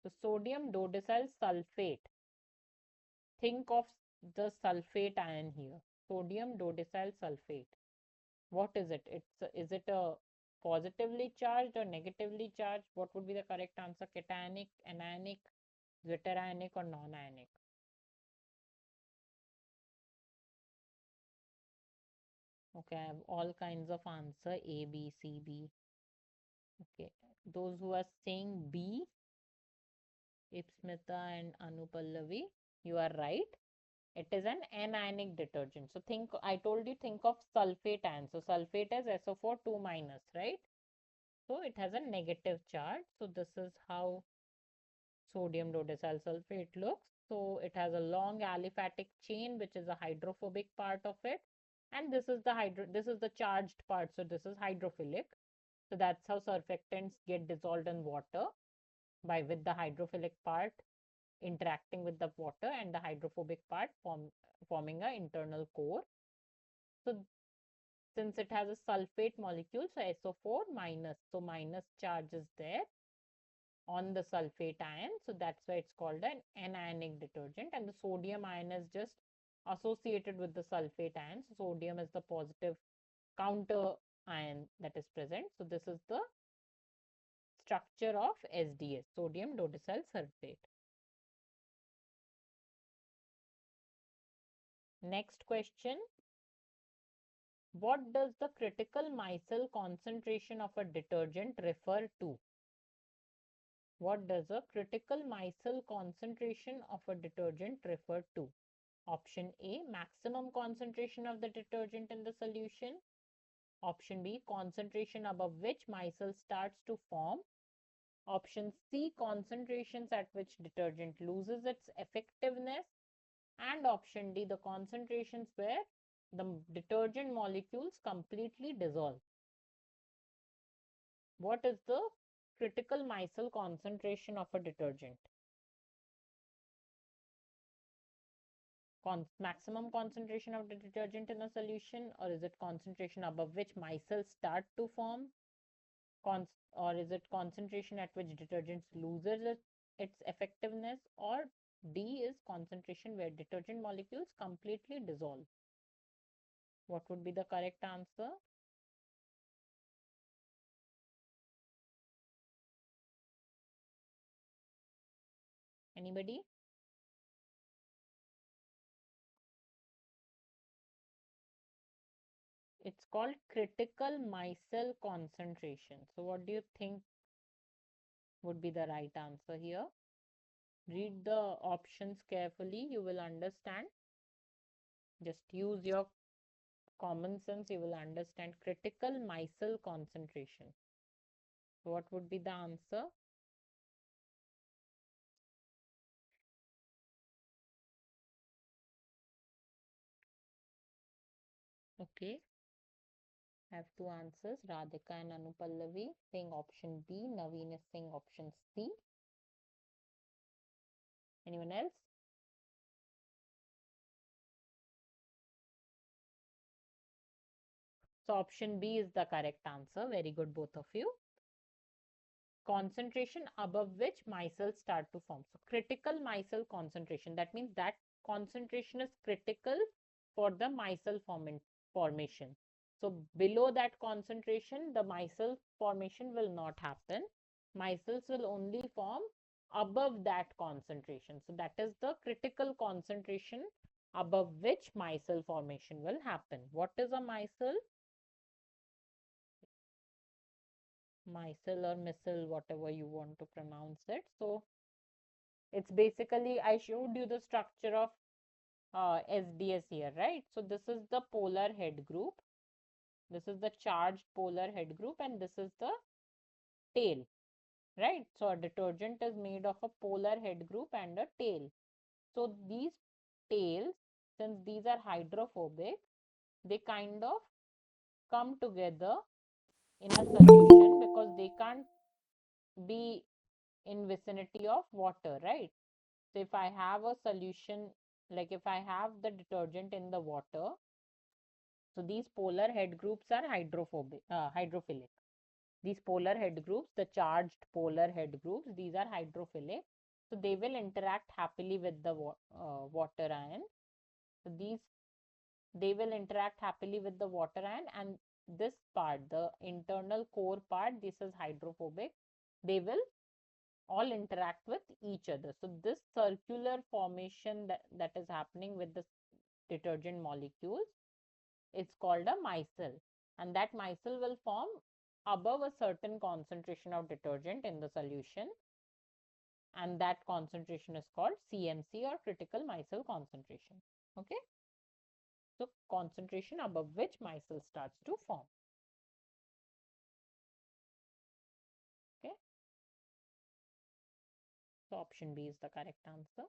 So sodium dodecyl sulfate. Think of the sulfate ion here. Sodium dodecyl sulfate. What is it? Is it a positively charged or negatively charged? What would be the correct answer? Cationic, anionic, zwitterionic, or non-ionic? Okay, I have all kinds of answer A, B, C, B. Okay, those who are saying B, Ipsmita and Anupallavi, you are right. It is an anionic detergent. So I told you, think of sulfate ion. So sulfate is SO4 2 minus, right? So it has a negative charge. So this is how sodium dodecyl sulfate looks. So it has a long aliphatic chain, which is a hydrophobic part of it. And this is the charged part. So this is hydrophilic. So that's how surfactants get dissolved in water with the hydrophilic part interacting with the water and the hydrophobic part forming an internal core. So since it has a sulfate molecule, so SO4 minus, so minus charge is there on the sulfate ion. So that's why it's called an anionic detergent, and the sodium ion is just associated with the sulfate ion. So sodium is the positive counter ion that is present. So this is the structure of SDS, sodium dodecyl sulfate. Next question. What does the critical micelle concentration of a detergent refer to? What does a critical micelle concentration of a detergent refer to? Option A, maximum concentration of the detergent in the solution. Option B, concentration above which micelle starts to form. Option C, concentrations at which detergent loses its effectiveness. And option D, the concentrations where the detergent molecules completely dissolve. What is the critical micelle concentration of a detergent? Maximum concentration of the detergent in a solution, or is it concentration above which micelles start to form? Or is it concentration at which detergent loses its effectiveness? Or D is concentration where detergent molecules completely dissolve. What would be the correct answer? Anybody? It's called critical micelle concentration. So what do you think would be the right answer here? Read the options carefully, you will understand. Just use your common sense, you will understand. Critical micelle concentration. What would be the answer? Okay, I have two answers. Radhika and Anupallavi saying option B. Naveen is saying option C. Anyone else? So option B is the correct answer. Very good, both of you. Concentration above which micelles start to form. So critical micelle concentration, that means that concentration is critical for the micelle formation. So below that concentration, the micelle formation will not happen. Micelles will only form above that concentration. So that is the critical concentration above which micelle formation will happen. What is a micelle? Micelle or missile, whatever you want to pronounce it. So it's basically, I showed you the structure of SDS here, right? So this is the polar head group. This is the charged polar head group, and this is the tail, right? So a detergent is made of a polar head group and a tail. So these tails, since these are hydrophobic, they kind of come together in a solution because they can't be in vicinity of water, right? So if I have a solution, like if I have the detergent in the water, so these polar head groups are hydrophilic. These polar head groups, the charged polar head groups, these are hydrophilic. So they will interact happily with the water ion. So they will interact happily with the water ion, and this part, the internal core part, this is hydrophobic. They will all interact with each other. So this circular formation that is happening with the detergent molecules, it's called a micelle, and that micelle will form above a certain concentration of detergent in the solution, and that concentration is called CMC, or critical micelle concentration. Okay, so concentration above which micelle starts to form. Okay, so option B is the correct answer.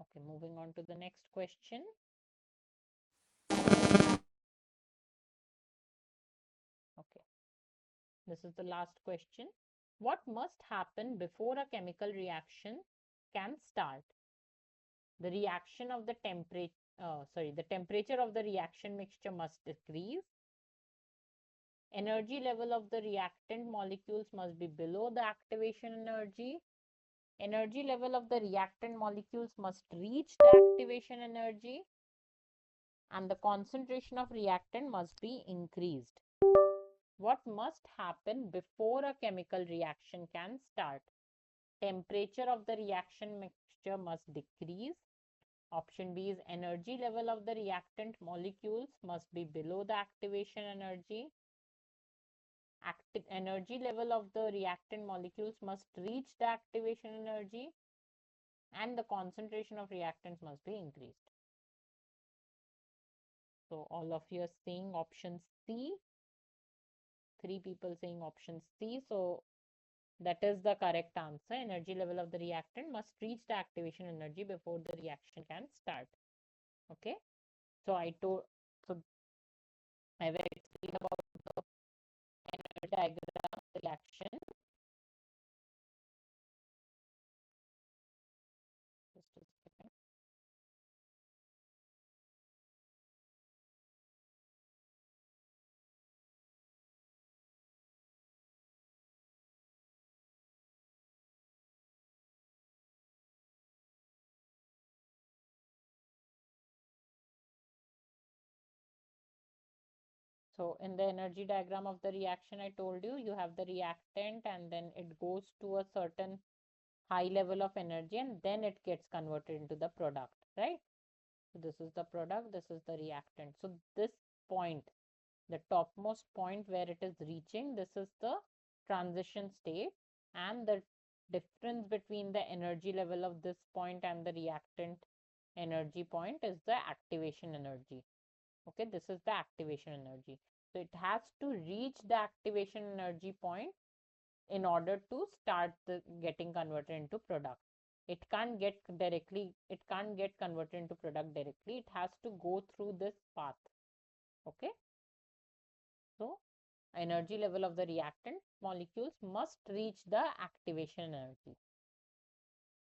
Okay, moving on to the next question. Okay, this is the last question. What must happen before a chemical reaction can start? The reaction of the temperature of the reaction mixture must decrease. Energy level of the reactant molecules must be below the activation energy. Energy level of the reactant molecules must reach the activation energy, and the concentration of reactant must be increased. What must happen before a chemical reaction can start? Temperature of the reaction mixture must decrease. Option B is energy level of the reactant molecules must be below the activation energy. Energy level of the reactant molecules must reach the activation energy, and the concentration of reactants must be increased. So all of you are saying option C. 3 people saying option C. So that is the correct answer. Energy level of the reactant must reach the activation energy before the reaction can start. Okay. So I have explained about the energy diagram of the reaction. Just a second. So in the energy diagram of the reaction, I told you, you have the reactant and then it goes to a certain high level of energy and then it gets converted into the product, right? So this is the product, this is the reactant. So this point, the topmost point where it is reaching, this is the transition state, and the difference between the energy level of this point and the reactant energy point is the activation energy. Okay, this is the activation energy. So it has to reach the activation energy point in order to start getting converted into product. It can't get converted into product directly. It has to go through this path. Okay. So energy level of the reactant molecules must reach the activation energy.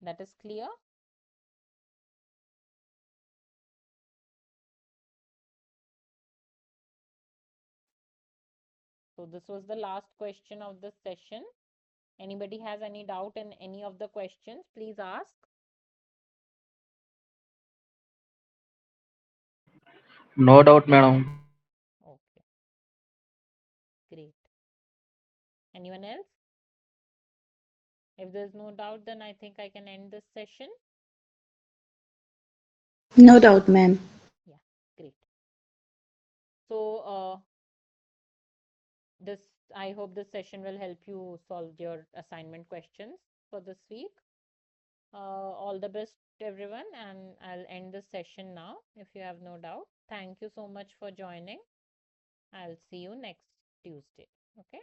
That is clear? So this was the last question of this session. Anybody has any doubt in any of the questions, please ask. No doubt, madam. Okay, great. Anyone else? If there's no doubt, then I think I can end this session. No doubt, ma'am. Yeah, great. So I hope this session will help you solve your assignment questions for this week. All the best, everyone, and I'll end this session now if you have no doubt. Thank you so much for joining. I'll see you next Tuesday. Okay.